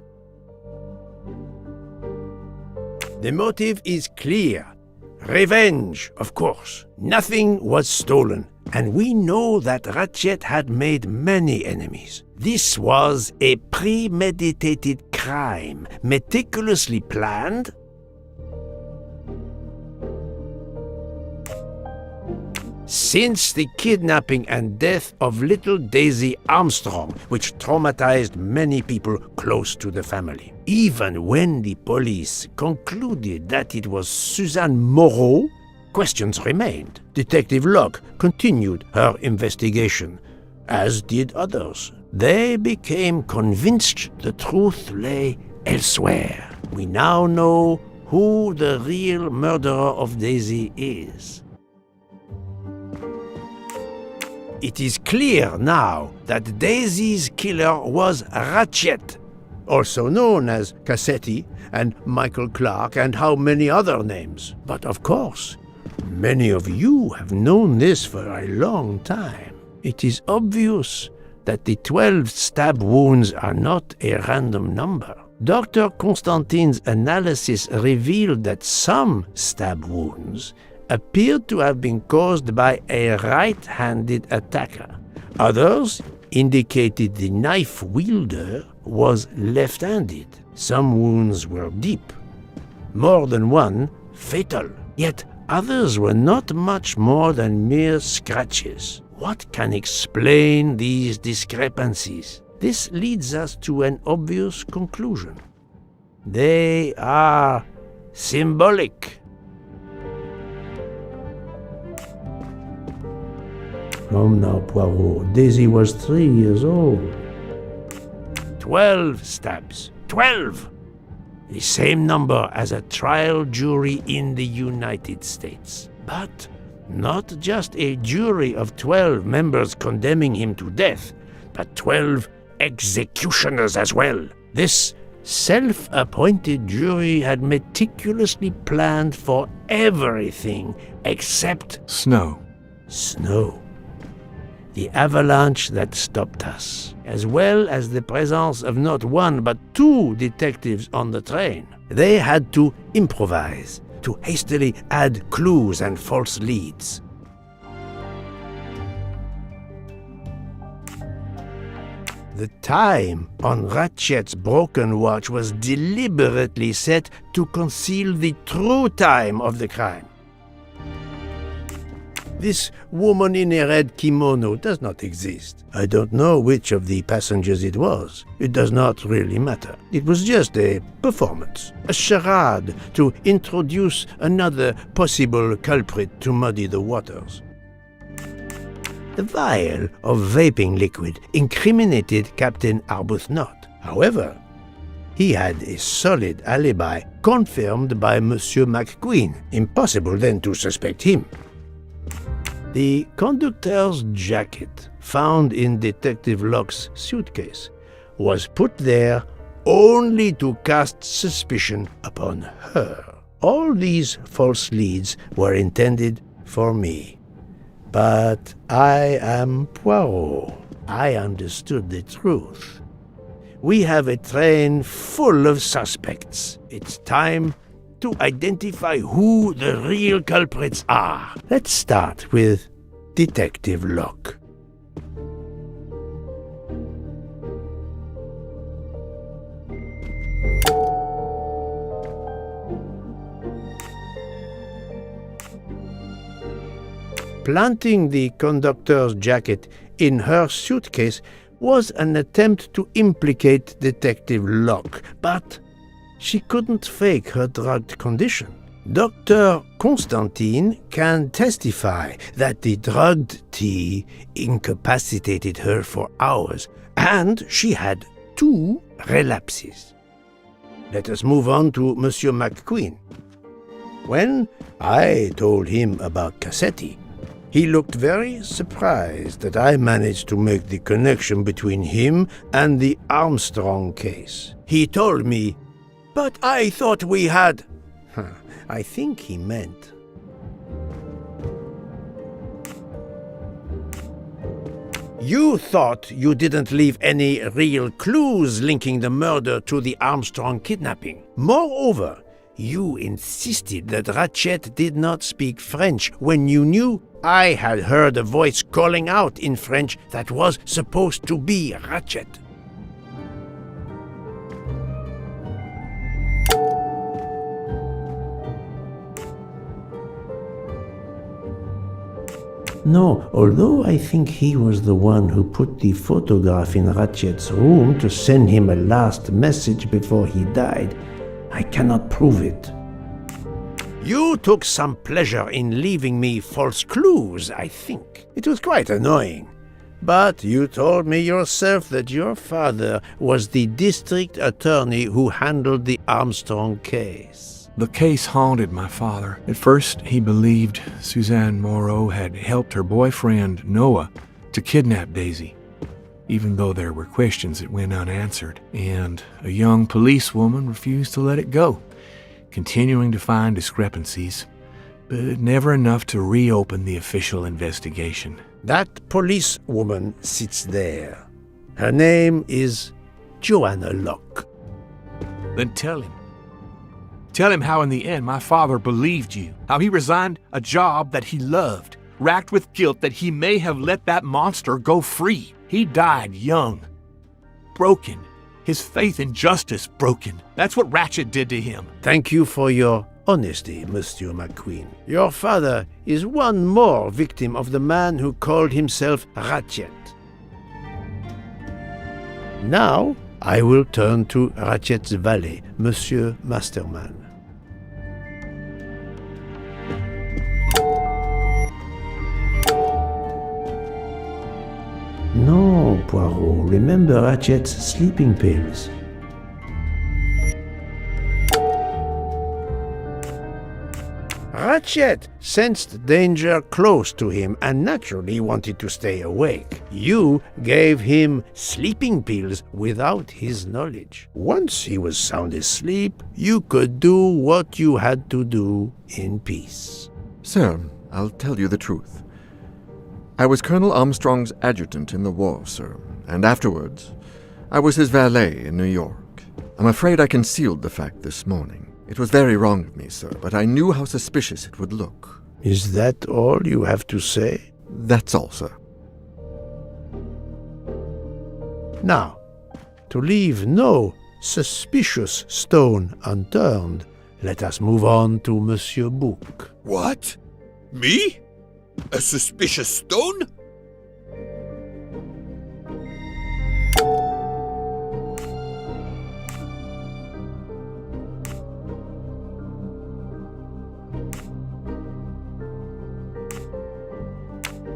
The motive is clear. Revenge, of course. Nothing was stolen, and we know that Ratchet had made many enemies. This was a premeditated crime, meticulously planned. Since the kidnapping and death of little Daisy Armstrong, which traumatized many people close to the family. Even when the police concluded that it was Suzanne Moreau, questions remained. Detective Locke continued her investigation, as did others. They became convinced the truth lay elsewhere. We now know who the real murderer of Daisy is. It is clear now that Daisy's killer was Ratchet, also known as Cassetti and Michael Clark and how many other names. But of course, many of you have known this for a long time. It is obvious that the 12 stab wounds are not a random number. Dr. Constantine's analysis revealed that some stab wounds appeared to have been caused by a right-handed attacker. Others indicated the knife wielder was left-handed. Some wounds were deep, more than one fatal. Yet Others were not much more than mere scratches. What can explain these discrepancies? This leads us to an obvious conclusion. They are symbolic. Come now, Poirot. Daisy was 3 years old. 12 stabs. 12! The same number as a trial jury in the United States. But not just a jury of 12 members condemning him to death, but 12 executioners as well. This self-appointed jury had meticulously planned for everything except Snow. snow. The avalanche that stopped us, as well as the presence of not one but 2 detectives on the train. They had to improvise, to hastily add clues and false leads. The time on Ratchet's broken watch was deliberately set to conceal the true time of the crime. This woman in a red kimono does not exist. I don't know which of the passengers it was. It does not really matter. It was just a performance, a charade to introduce another possible culprit to muddy the waters. The vial of vaping liquid incriminated Captain Arbuthnot. However, he had a solid alibi confirmed by Monsieur McQueen. Impossible then to suspect him. The conductor's jacket, found in Detective Locke's suitcase, was put there only to cast suspicion upon her. All these false leads were intended for me. But I am Poirot. I understood the truth. We have a train full of suspects. It's time to identify who the real culprits are. Let's start with Detective Locke. Planting the conductor's jacket in her suitcase was an attempt to implicate Detective Locke, but she couldn't fake her drugged condition. Dr. Constantine can testify that the drugged tea incapacitated her for hours, and she had 2 relapses. Let us move on to Monsieur McQueen. When I told him about Cassetti, he looked very surprised that I managed to make the connection between him and the Armstrong case. He told me, "But I thought we had..." I think he meant, "You thought you didn't leave any real clues linking the murder to the Armstrong kidnapping. Moreover, you insisted that Ratchet did not speak French when you knew I had heard a voice calling out in French that was supposed to be Ratchet." No, although I think he was the one who put the photograph in Ratchet's room to send him a last message before he died, I cannot prove it. You took some pleasure in leaving me false clues, I think. It was quite annoying. But you told me yourself that your father was the district attorney who handled the Armstrong case. The case haunted my father. At first, he believed Suzanne Moreau had helped her boyfriend, Noah, to kidnap Daisy, even though there were questions that went unanswered, and a young policewoman refused to let it go, continuing to find discrepancies, but never enough to reopen the official investigation. That policewoman sits there. Her name is Joanna Locke. Then tell him. Tell him how in the end my father believed you, how he resigned a job that he loved, racked with guilt that he may have let that monster go free. He died young, broken, his faith in justice broken. That's what Ratchet did to him. Thank you for your honesty, Monsieur McQueen. Your father is one more victim of the man who called himself Ratchet. Now, I will turn to Ratchet's valet, Monsieur Masterman. No, Poirot, remember Ratchet's sleeping pills. Ratchet sensed danger close to him and naturally wanted to stay awake. You gave him sleeping pills without his knowledge. Once he was sound asleep, you could do what you had to do in peace. Sir, I'll tell you the truth. I was Colonel Armstrong's adjutant in the war, sir, and afterwards, I was his valet in New York. I'm afraid I concealed the fact this morning. It was very wrong of me, sir, but I knew how suspicious it would look. Is that all you have to say? That's all, sir. Now, to leave no suspicious stone unturned, let us move on to Monsieur Bouc. What? Me? A suspicious stone?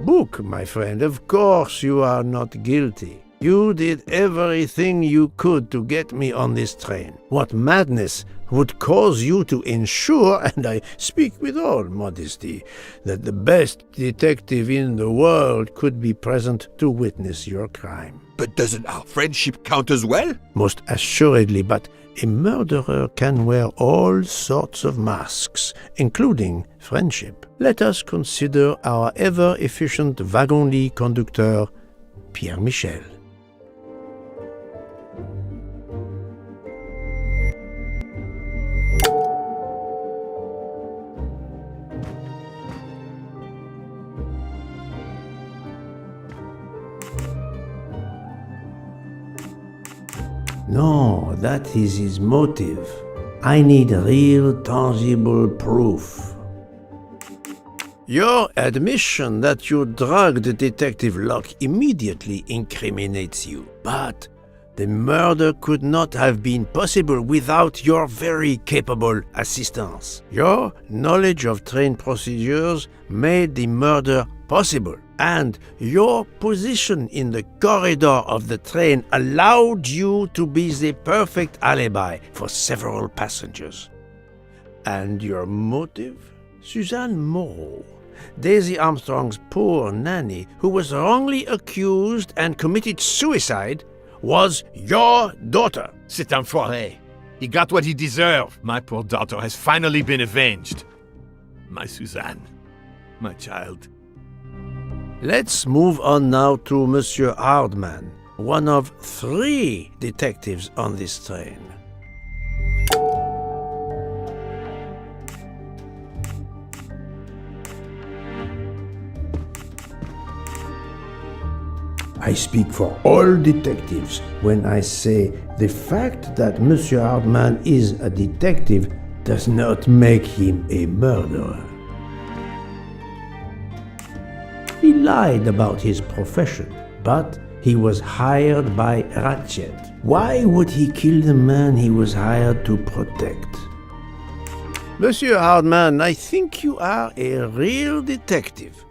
Bouc, my friend, of course you are not guilty. You did everything you could to get me on this train. What madness would cause you to ensure, and I speak with all modesty, that the best detective in the world could be present to witness your crime? But doesn't our friendship count as well? Most assuredly, but a murderer can wear all sorts of masks, including friendship. Let us consider our ever-efficient wagon-lit conductor, Pierre Michel. No, that is his motive. I need real, tangible proof. Your admission that you drugged Detective Locke immediately incriminates you. But the murder could not have been possible without your very capable assistance. Your knowledge of train procedures made the murder possible, and your position in the corridor of the train allowed you to be the perfect alibi for several passengers. And your motive? Suzanne Moreau, Daisy Armstrong's poor nanny, who was wrongly accused and committed suicide, was your daughter. C'est enfoiré. He got what he deserved. My poor daughter has finally been avenged. My Suzanne. My child. Let's move on now to Monsieur Hardman, one of 3 detectives on this train. I speak for all detectives when I say the fact that Monsieur Hardman is a detective does not make him a murderer. He lied about his profession, but he was hired by Ratchet. Why would he kill the man he was hired to protect? Monsieur Hardman, I think you are a real detective,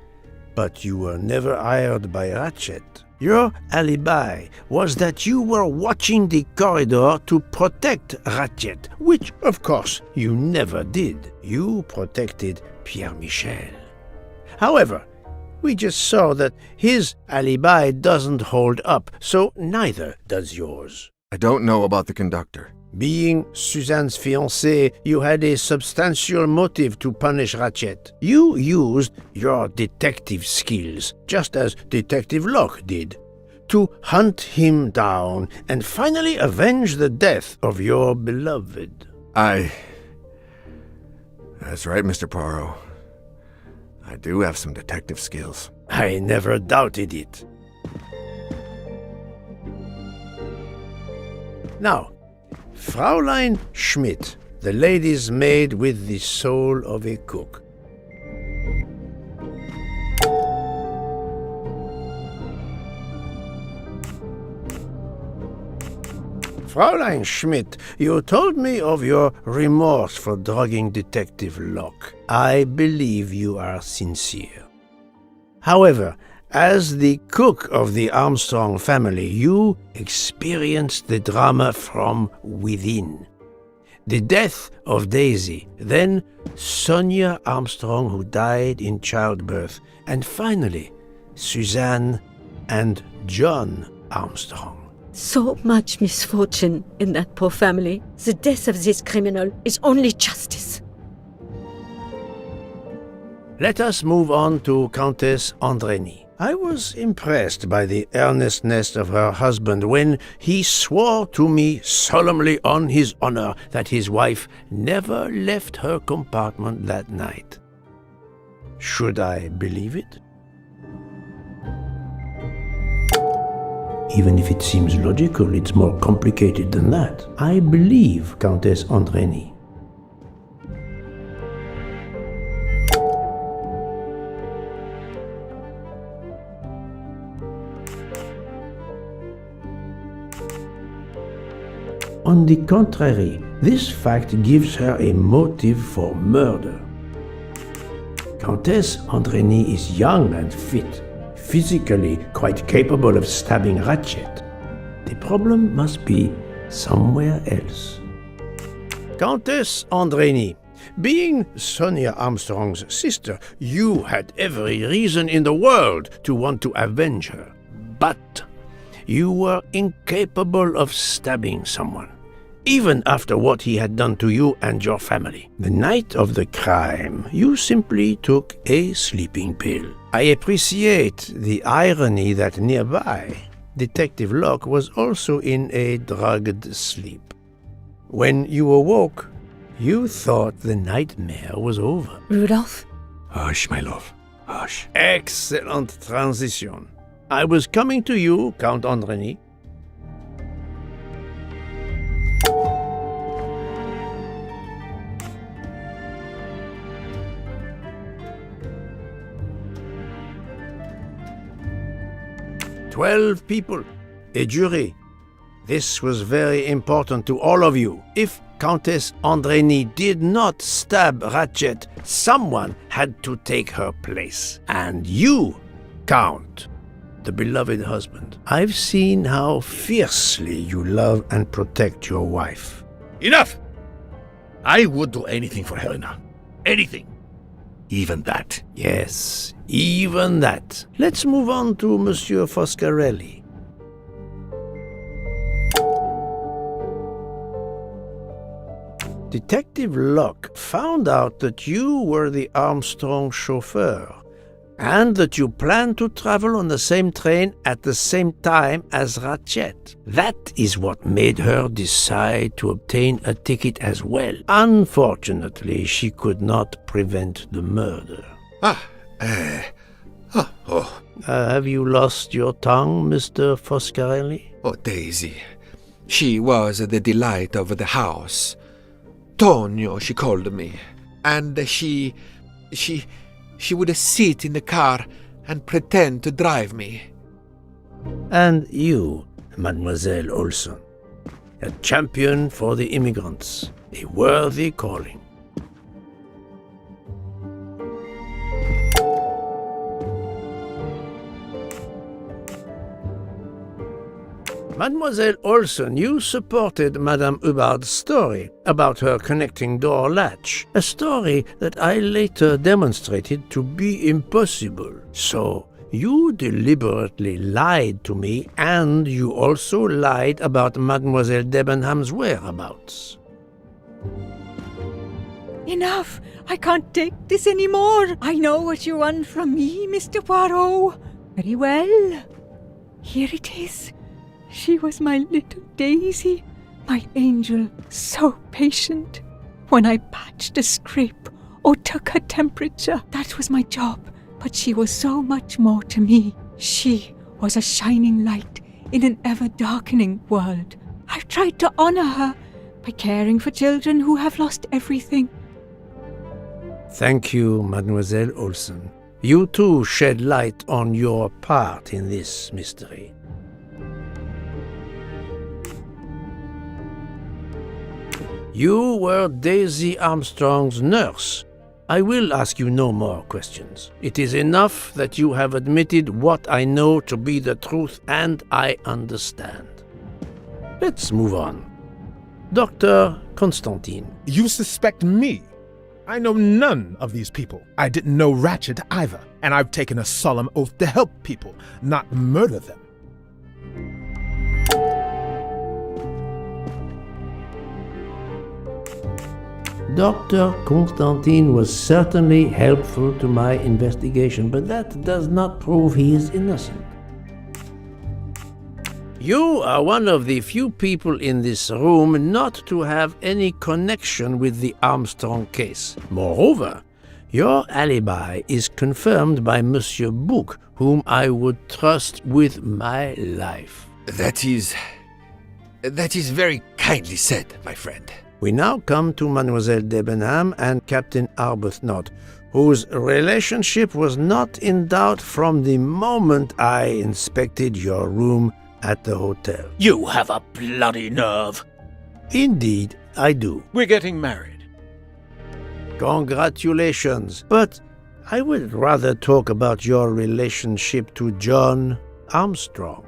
but you were never hired by Ratchet. Your alibi was that you were watching the corridor to protect Ratchet, which, of course, you never did. You protected Pierre Michel. However, we just saw that his alibi doesn't hold up, so neither does yours. I don't know about the conductor. Being Suzanne's fiancé, you had a substantial motive to punish Ratchet. You used your detective skills, just as Detective Locke did, to hunt him down and finally avenge the death of your beloved. That's right, Mr. Poirot. I do have some detective skills. I never doubted it. Now, Fraulein Schmidt, the lady's maid with the soul of a cook. Fräulein Schmidt, you told me of your remorse for drugging Detective Locke. I believe you are sincere. However, as the cook of the Armstrong family, you experienced the drama from within. The death of Daisy, then Sonia Armstrong, who died in childbirth, and finally, Suzanne and John Armstrong. So much misfortune in that poor family. The death of this criminal is only justice. Let us move on to Countess Andrény. I was impressed by the earnestness of her husband when he swore to me solemnly on his honor that his wife never left her compartment that night. Should I believe it? Even if it seems logical, it's more complicated than that. I believe Countess Andrény. On the contrary, this fact gives her a motive for murder. Countess Andrény is young and fit, physically quite capable of stabbing Ratchet. The problem must be somewhere else. Countess Andrény, being Sonia Armstrong's sister, you had every reason in the world to want to avenge her. But you were incapable of stabbing someone, even after what he had done to you and your family. The night of the crime, you simply took a sleeping pill. I appreciate the irony that nearby, Detective Locke was also in a drugged sleep. When you awoke, you thought the nightmare was over. Rudolph? Hush, my love. Hush. Excellent transition. I was coming to you, Count Andrény. "12 people, a jury. This was very important to all of you. If Countess Andrény did not stab Ratchet, someone had to take her place. And you, Count, the beloved husband. I've seen how fiercely you love and protect your wife." Enough! I would do anything for Helena. Anything. Even that. Yes, even that. Let's move on to Monsieur Foscarelli. Detective Locke found out that you were the Armstrong chauffeur, and that you planned to travel on the same train at the same time as Ratchet. That is what made her decide to obtain a ticket as well. Unfortunately, she could not prevent the murder. Have you lost your tongue, Mr. Foscarelli? Oh, Daisy. She was the delight of the house. Tonio, she called me. And she would sit in the car and pretend to drive me. And you, Mademoiselle Olson, a champion for the immigrants, a worthy calling. Mademoiselle Olson, you supported Madame Hubbard's story about her connecting door latch, a story that I later demonstrated to be impossible. So, you deliberately lied to me, and you also lied about Mademoiselle Debenham's whereabouts. Enough! I can't take this anymore! I know what you want from me, Mr. Poirot. Very well. Here it is. She was my little Daisy, my angel, so patient. When I patched a scrape or took her temperature, that was my job. But she was so much more to me. She was a shining light in an ever-darkening world. I've tried to honor her, by caring for children who have lost everything. Thank you, Mademoiselle Olsen. You too shed light on your part in this mystery. You were Daisy Armstrong's nurse. I will ask you no more questions. It is enough that you have admitted what I know to be the truth, and I understand. Let's move on. Dr. Constantine. You suspect me? I know none of these people. I didn't know Ratchet either, and I've taken a solemn oath to help people, not murder them. Dr. Constantine was certainly helpful to my investigation, but that does not prove he is innocent. You are one of the few people in this room not to have any connection with the Armstrong case. Moreover, your alibi is confirmed by Monsieur Bouc, whom I would trust with my life. That is very kindly said, my friend. We now come to Mademoiselle Debenham and Captain Arbuthnot, whose relationship was not in doubt from the moment I inspected your room at the hotel. You have a bloody nerve. Indeed, I do. We're getting married. Congratulations. But I would rather talk about your relationship to John Armstrong.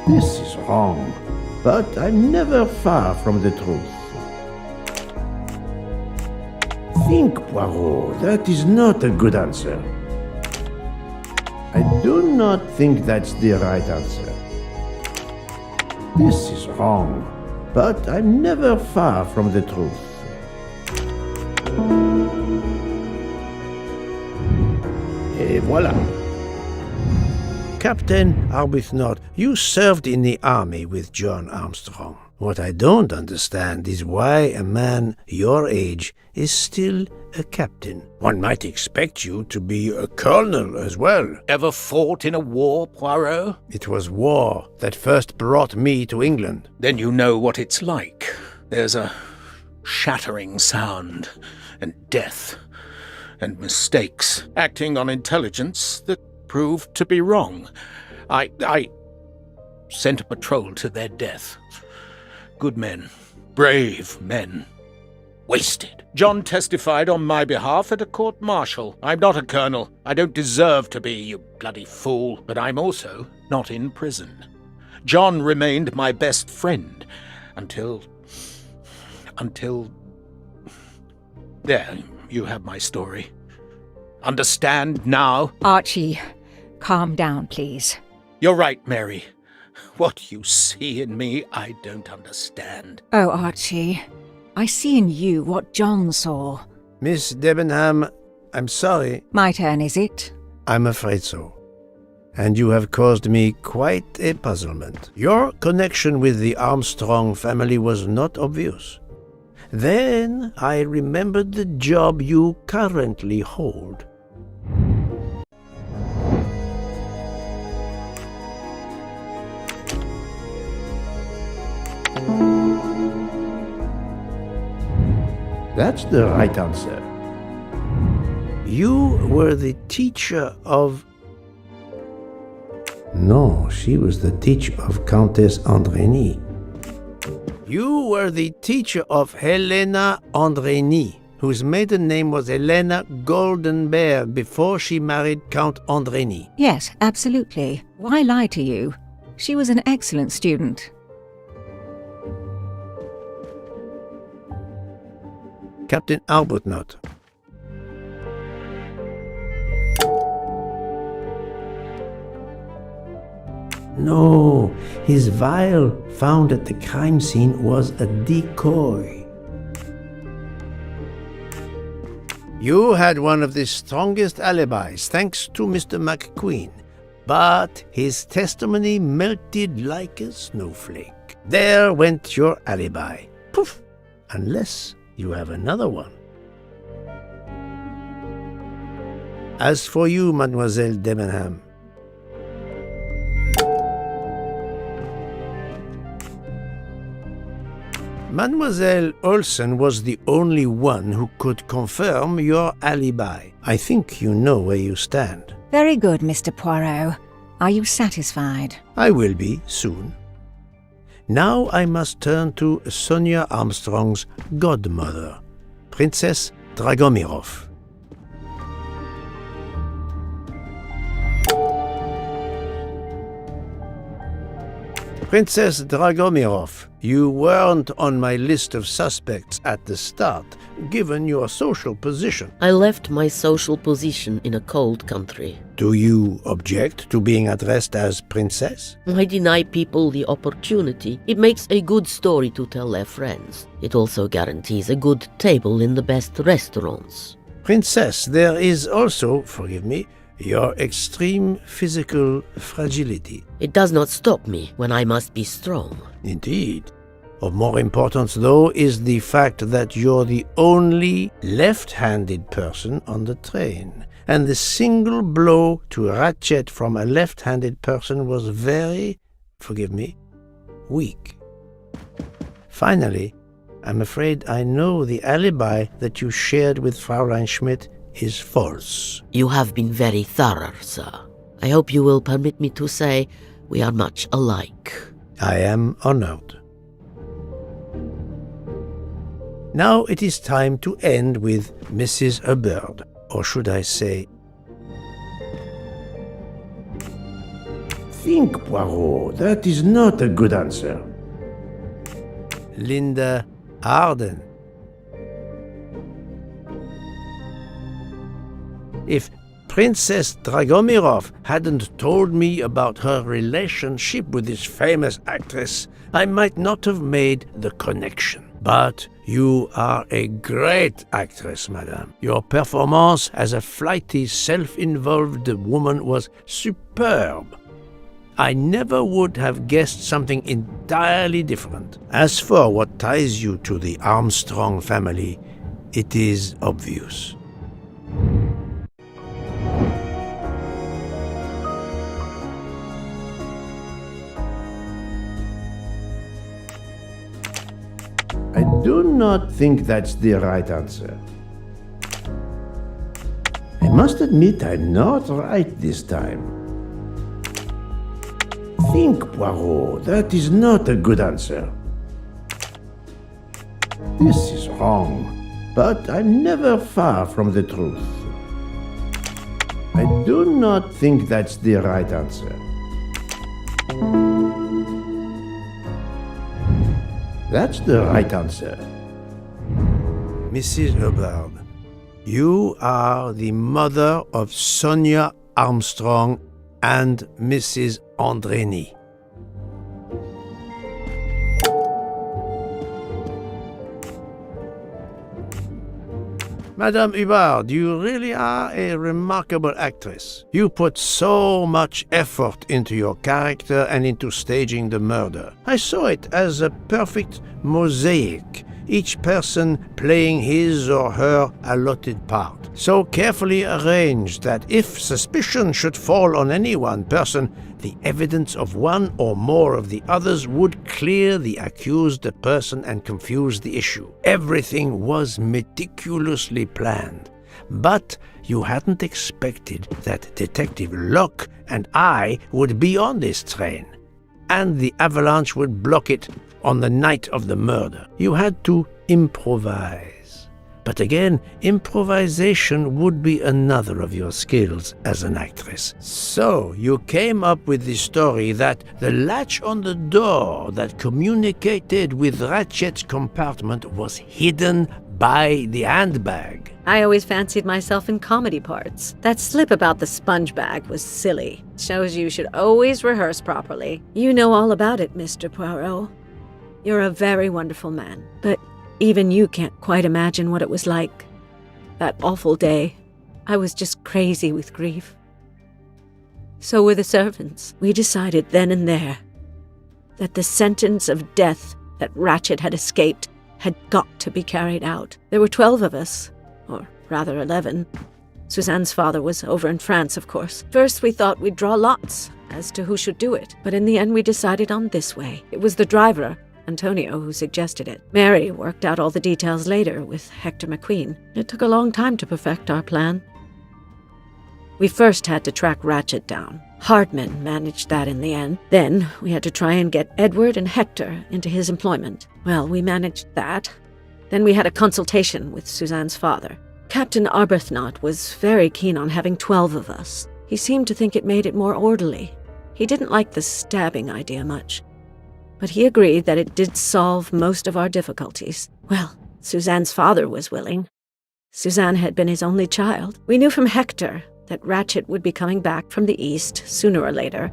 This is wrong, but I'm never far from the truth. Think, Poirot, that is not a good answer. I do not think that's the right answer. This is wrong, but I'm never far from the truth. Et voilà. Captain Arbuthnot, you served in the army with John Armstrong. What I don't understand is why a man your age is still a captain. One might expect you to be a colonel as well. Ever fought in a war, Poirot? It was war that first brought me to England. Then you know what it's like. There's a shattering sound, and death, and mistakes, acting on intelligence that proved to be wrong. I sent a patrol to their death. Good men, brave men, wasted. John testified on my behalf at a court-martial. I'm not a colonel. I don't deserve to be, you bloody fool. But I'm also not in prison. John remained my best friend until... There, you have my story. Understand now? Archie, calm down, please. You're right, Mary. What you see in me, I don't understand. Oh, Archie, I see in you what John saw. Miss Debenham, I'm sorry. My turn, is it? I'm afraid so. And you have caused me quite a puzzlement. Your connection with the Armstrong family was not obvious. Then I remembered the job you currently hold. That's the right answer. You were the teacher of... No, she was the teacher of Countess Andrény. You were the teacher of Helena Andrény, whose maiden name was Helena Goldenberg before she married Count Andrény. Yes, absolutely. Why lie to you? She was an excellent student. Captain Arbuthnot. No, his vial found at the crime scene was a decoy. You had one of the strongest alibis, thanks to Mr. McQueen. But his testimony melted like a snowflake. There went your alibi. Poof! Unless you have another one. As for you, Mademoiselle Debenham, Mademoiselle Olsen was the only one who could confirm your alibi. I think you know where you stand. Very good, Mr. Poirot. Are you satisfied? I will be soon. Now I must turn to Sonia Armstrong's godmother, Princess Dragomirov. Princess Dragomirov, you weren't on my list of suspects at the start, given your social position. I left my social position in a cold country. Do you object to being addressed as princess? I deny people the opportunity. It makes a good story to tell their friends. It also guarantees a good table in the best restaurants. Princess, there is also, forgive me, your extreme physical fragility. It does not stop me when I must be strong. Indeed. Of more importance, though, is the fact that you're the only left-handed person on the train. And the single blow to Ratchet from a left-handed person was very, forgive me, weak. Finally, I'm afraid I know the alibi that you shared with Fraulein Schmidt is false. You have been very thorough, sir. I hope you will permit me to say we are much alike. I am honored. Now it is time to end with Mrs. Hubbard, or should I say... Think, Poirot, that is not a good answer. Linda Arden. If Princess Dragomirov hadn't told me about her relationship with this famous actress, I might not have made the connection. But you are a great actress, madame. Your performance as a flighty, self-involved woman was superb. I never would have guessed something entirely different. As for what ties you to the Armstrong family, it is obvious. I do not think that's the right answer. I must admit I'm not right this time. Think, Poirot, that is not a good answer. This is wrong, but I'm never far from the truth. I do not think that's the right answer. That's the right answer. Mrs. Hubbard, you are the mother of Sonia Armstrong and Mrs. Andreni. Madame Hubbard, you really are a remarkable actress. You put so much effort into your character and into staging the murder. I saw it as a perfect mosaic, each person playing his or her allotted part, so carefully arranged that if suspicion should fall on any one person, the evidence of one or more of the others would clear the accused person and confuse the issue. Everything was meticulously planned. But you hadn't expected that Detective Locke and I would be on this train, and the avalanche would block it on the night of the murder. You had to improvise. But again, improvisation would be another of your skills as an actress. So you came up with the story that the latch on the door that communicated with Ratchet's compartment was hidden by the handbag. I always fancied myself in comedy parts. That slip about the sponge bag was silly. Shows you should always rehearse properly. You know all about it, Mr. Poirot. You're a very wonderful man, but even you can't quite imagine what it was like. That awful day. I was just crazy with grief. So were the servants. We decided then and there that the sentence of death that Ratchet had escaped had got to be carried out. There were 12 of us, or rather 11. Suzanne's father was over in France, of course. First, we thought we'd draw lots as to who should do it, but in the end we decided on this way. It was the driver, Antonio, who suggested it. Mary worked out all the details later with Hector McQueen. It took a long time to perfect our plan. We first had to track Ratchet down. Hardman managed that in the end. Then we had to try and get Edward and Hector into his employment. Well, we managed that. Then we had a consultation with Suzanne's father. Captain Arbuthnot was very keen on having 12 of us. He seemed to think it made it more orderly. He didn't like the stabbing idea much, but he agreed that it did solve most of our difficulties. Well, Suzanne's father was willing. Suzanne had been his only child. We knew from Hector that Ratchet would be coming back from the east sooner or later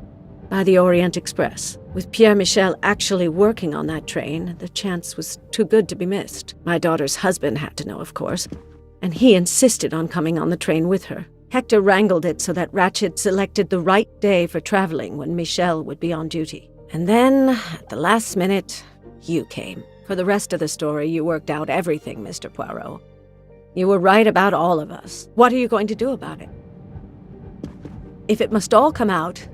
by the Orient Express. With Pierre Michel actually working on that train, the chance was too good to be missed. My daughter's husband had to know, of course, and he insisted on coming on the train with her. Hector wrangled it so that Ratchet selected the right day for traveling when Michel would be on duty. And then, at the last minute, you came. For the rest of the story, you worked out everything, Mr. Poirot. You were right about all of us. What are you going to do about it? If it must all come out,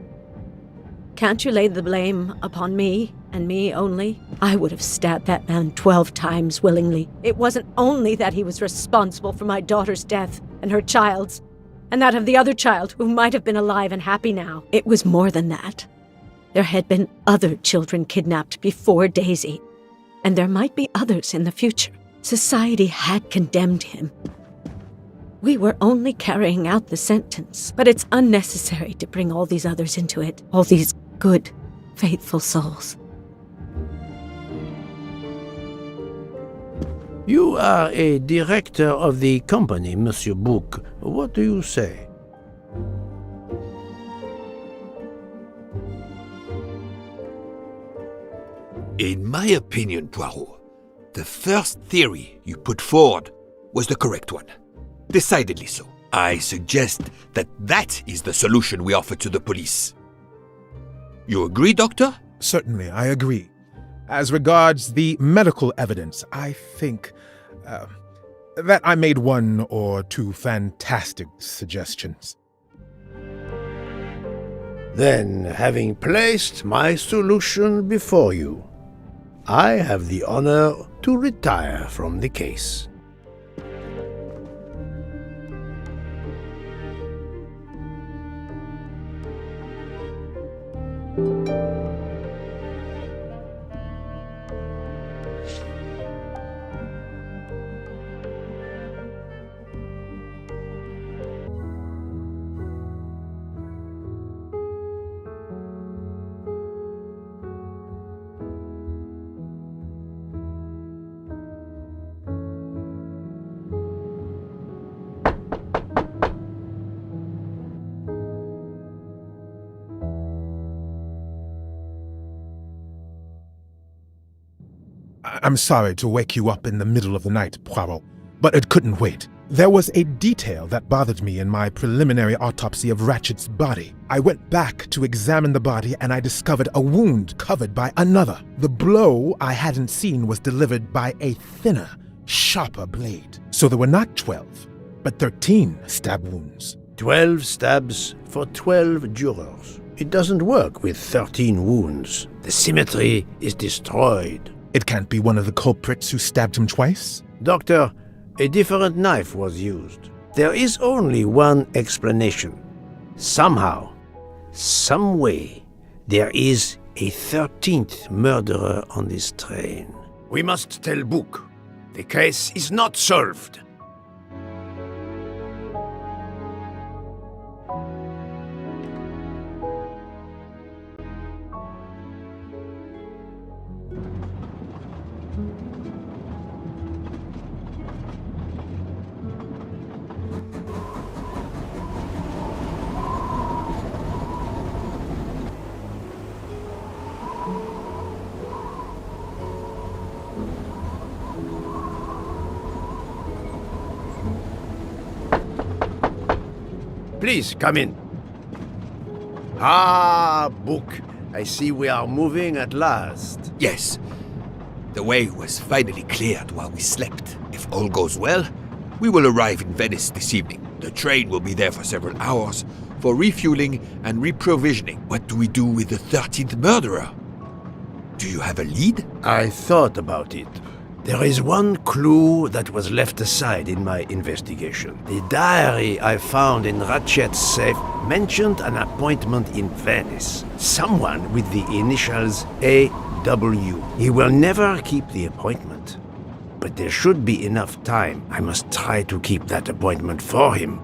can't you lay the blame upon me, and me only? I would have stabbed that man 12 times willingly. It wasn't only that he was responsible for my daughter's death, and her child's, and that of the other child who might have been alive and happy now. It was more than that. There had been other children kidnapped before Daisy, and there might be others in the future. Society had condemned him. We were only carrying out the sentence, but it's unnecessary to bring all these others into it, all these good, faithful souls. You are a director of the company, Monsieur Bouc. What do you say? In my opinion, Poirot, the first theory you put forward was the correct one. Decidedly so. I suggest that is the solution we offer to the police. You agree, Doctor? Certainly, I agree. As regards the medical evidence, I think that I made one or two fantastic suggestions. Then, having placed my solution before you, I have the honor to retire from the case. I'm sorry to wake you up in the middle of the night, Poirot, but it couldn't wait. There was a detail that bothered me in my preliminary autopsy of Ratchet's body. I went back to examine the body and I discovered a wound covered by another. The blow I hadn't seen was delivered by a thinner, sharper blade. So there were not 12, but 13 stab wounds. 12 stabs for 12 jurors. It doesn't work with 13 wounds. The symmetry is destroyed. It can't be one of the culprits who stabbed him twice? Doctor, a different knife was used. There is only one explanation. Somehow, some way, there is a 13th murderer on this train. We must tell Bouc. The case is not solved. Please, come in. Ah, Book. I see we are moving at last. Yes. The way was finally cleared while we slept. If all goes well, we will arrive in Venice this evening. The train will be there for several hours for refueling and reprovisioning. What do we do with the 13th murderer? Do you have a lead? I thought about it. There is one clue that was left aside in my investigation. The diary I found in Ratchet's safe mentioned an appointment in Venice. Someone with the initials A.W. He will never keep the appointment. But there should be enough time. I must try to keep that appointment for him.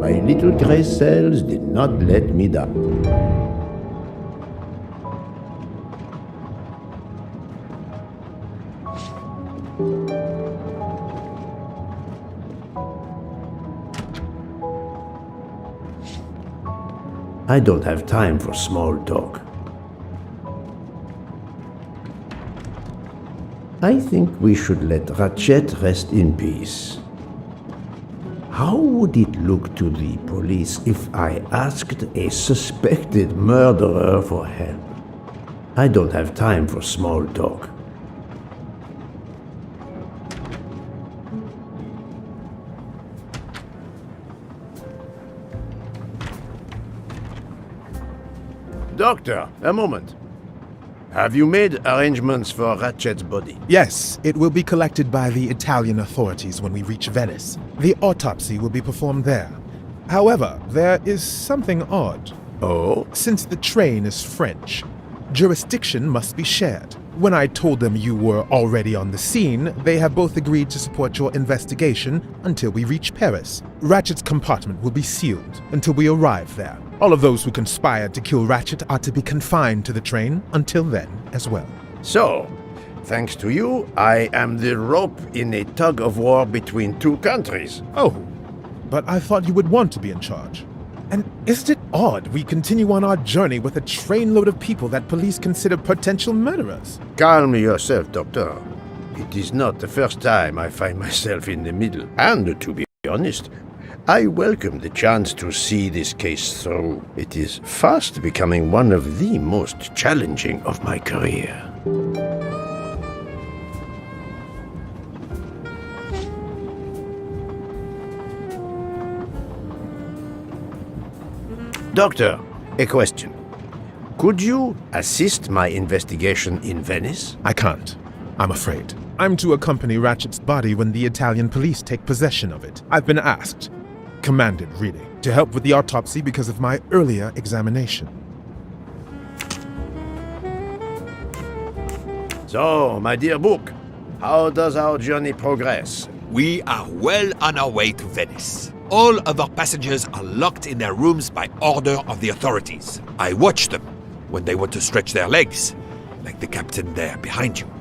My little gray cells did not let me down. I don't have time for small talk. I think we should let Ratchet rest in peace. How would it look to the police if I asked a suspected murderer for help? I don't have time for small talk. Doctor, a moment. Have you made arrangements for Ratchet's body? Yes, it will be collected by the Italian authorities when we reach Venice. The autopsy will be performed there. However, there is something odd. Oh? Since the train is French, jurisdiction must be shared. When I told them you were already on the scene, they have both agreed to support your investigation until we reach Paris. Ratchet's compartment will be sealed until we arrive there. All of those who conspired to kill Ratchet are to be confined to the train until then as well. So, thanks to you, I am the rope in a tug-of-war between two countries. Oh, but I thought you would want to be in charge. And isn't it odd we continue on our journey with a trainload of people that police consider potential murderers? Calm yourself, Doctor. It is not the first time I find myself in the middle. And to be honest, I welcome the chance to see this case through. It is fast becoming one of the most challenging of my career. Doctor, a question. Could you assist my investigation in Venice? I can't. I'm afraid. I'm to accompany Ratchet's body when the Italian police take possession of it. I've been asked, commanded really, to help with the autopsy because of my earlier examination. So, my dear Book, how does our journey progress? We are well on our way to Venice. All of our passengers are locked in their rooms by order of the authorities. I watch them when they want to stretch their legs, like the captain there behind you.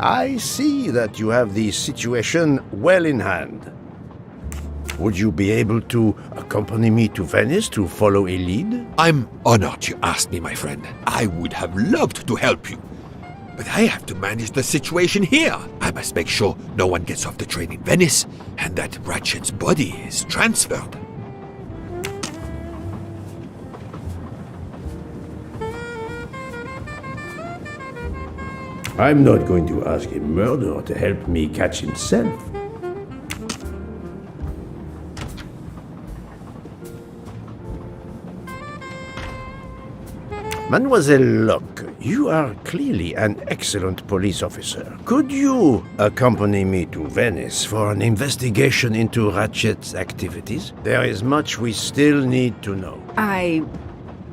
I see that you have the situation well in hand. Would you be able to accompany me to Venice to follow a lead? I'm honored you asked me, my friend. I would have loved to help you. But I have to manage the situation here. I must make sure no one gets off the train in Venice and that Ratchet's body is transferred. I'm not going to ask a murderer to help me catch himself. Mademoiselle Locke, you are clearly an excellent police officer. Could you accompany me to Venice for an investigation into Ratchet's activities? There is much we still need to know.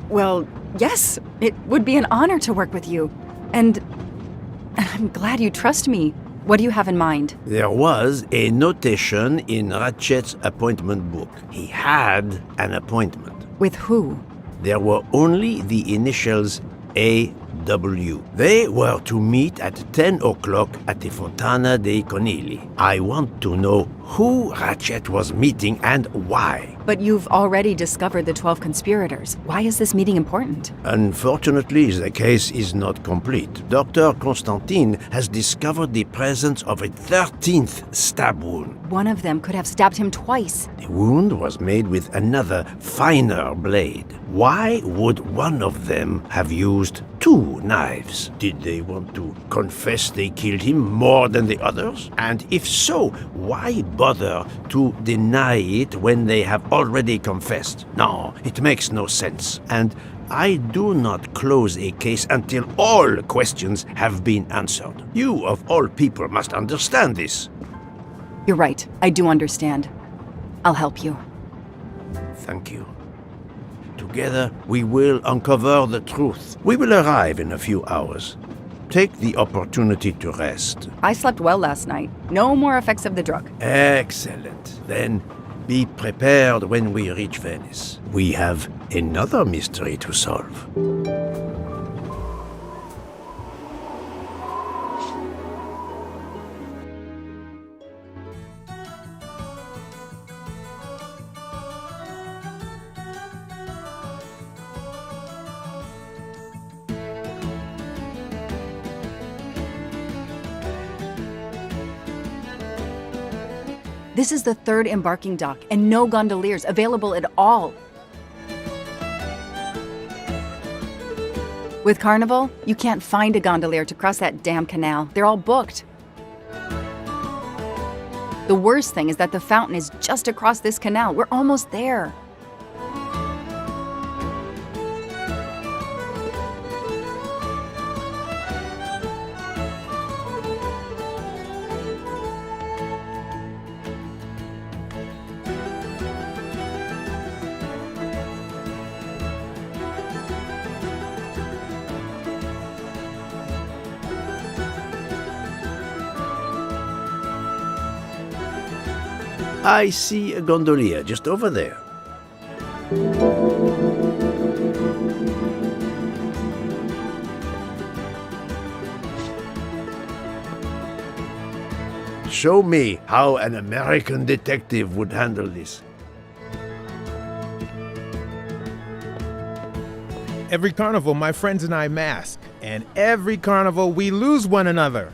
Well, yes. It would be an honor to work with you. And I'm glad you trust me. What do you have in mind? There was a notation in Ratchet's appointment book. He had an appointment. With who? There were only the initials A.W. They were to meet at 10 o'clock at the Fontana dei Conigli. I want to know who Ratchet was meeting and why. But you've already discovered the 12 conspirators. Why is this meeting important? Unfortunately, the case is not complete. Dr. Constantine has discovered the presence of a 13th stab wound. One of them could have stabbed him twice. The wound was made with another, finer blade. Why would one of them have used 2 knives? Did they want to confess they killed him more than the others? And if so, why bother to deny it when they have already confessed? No, it makes no sense. And I do not close a case until all questions have been answered. You, of all people, must understand this. You're right. I do understand. I'll help you. Thank you. Together, we will uncover the truth. We will arrive in a few hours. Take the opportunity to rest. I slept well last night. No more effects of the drug. Excellent. Then be prepared when we reach Venice. We have another mystery to solve. This is the 3rd embarking dock, and no gondoliers available at all. With Carnival, you can't find a gondolier to cross that damn canal. They're all booked. The worst thing is that the fountain is just across this canal. We're almost there. I see a gondolier just over there. Show me how an American detective would handle this. Every carnival, my friends and I mask, and every carnival, we lose one another.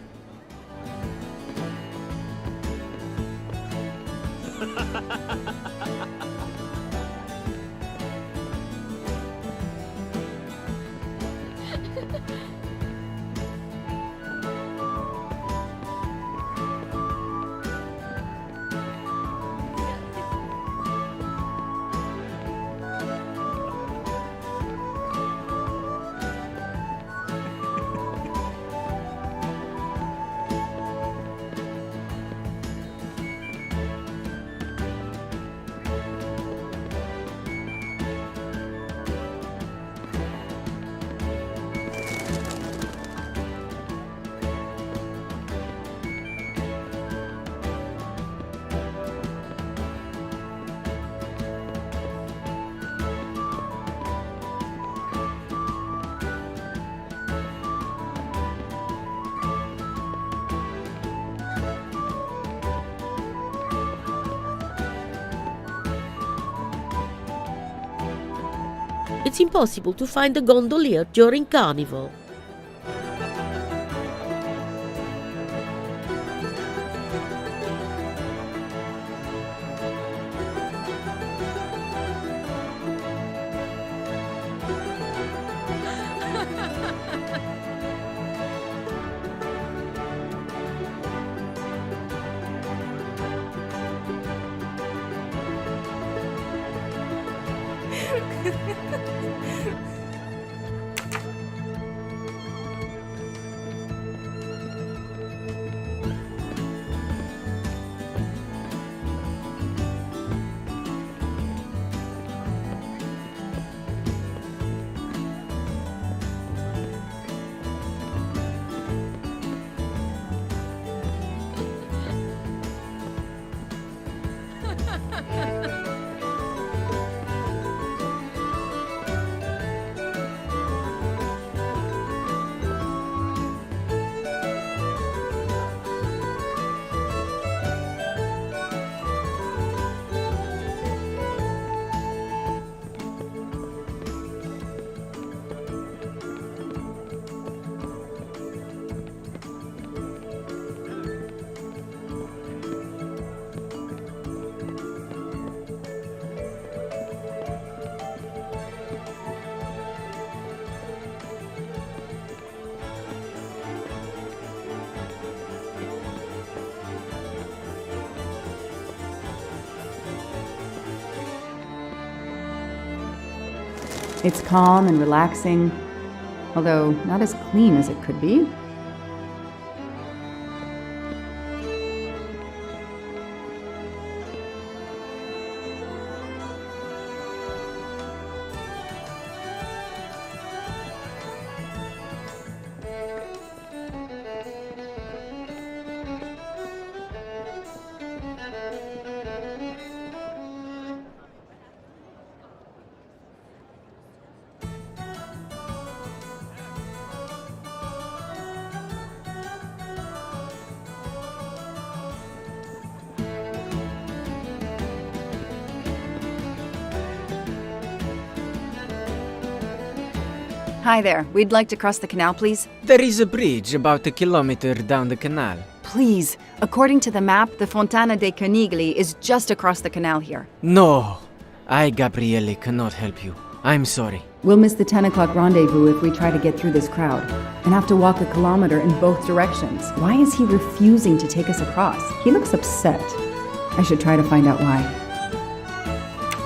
It's impossible to find a gondolier during Carnival. It's calm and relaxing, although not as clean as it could be. Hi there. We'd like to cross the canal, please. There is a bridge about a kilometer down the canal. Please. According to the map, the Fontana dei Conigli is just across the canal here. No, I, Gabriele, cannot help you. I'm sorry. We'll miss the 10 o'clock rendezvous if we try to get through this crowd, and have to walk a kilometer in both directions. Why is he refusing to take us across? He looks upset. I should try to find out why.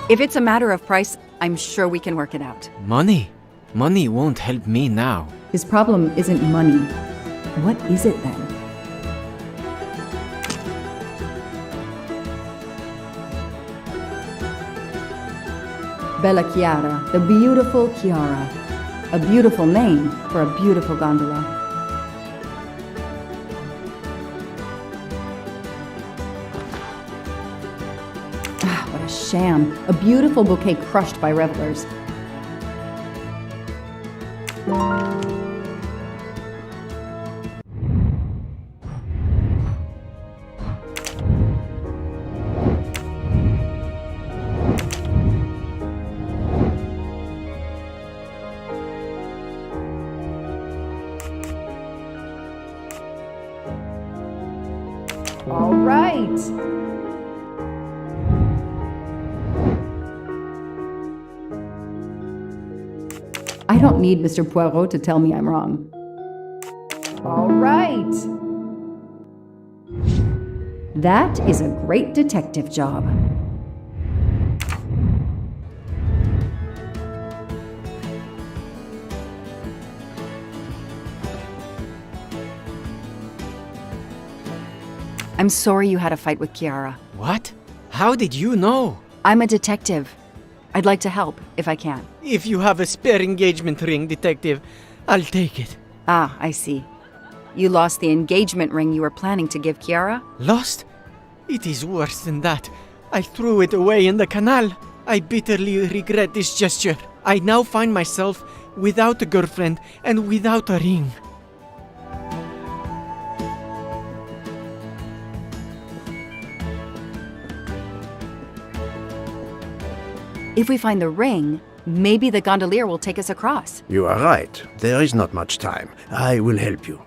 If it's a matter of price, I'm sure we can work it out. Money? Money won't help me now. His problem isn't money. What is it then? Bella Chiara, the beautiful Chiara. A beautiful name for a beautiful gondola. Ah, what a sham. A beautiful bouquet crushed by revelers. All right. I don't need Mr. Poirot to tell me I'm wrong. All right. That is a great detective job. I'm sorry you had a fight with Chiara. What? How did you know? I'm a detective. I'd like to help, if I can. If you have a spare engagement ring, detective, I'll take it. Ah, I see. You lost the engagement ring you were planning to give Chiara? Lost? It is worse than that. I threw it away in the canal. I bitterly regret this gesture. I now find myself without a girlfriend and without a ring. If we find the ring, maybe the gondolier will take us across. You are right. There is not much time. I will help you.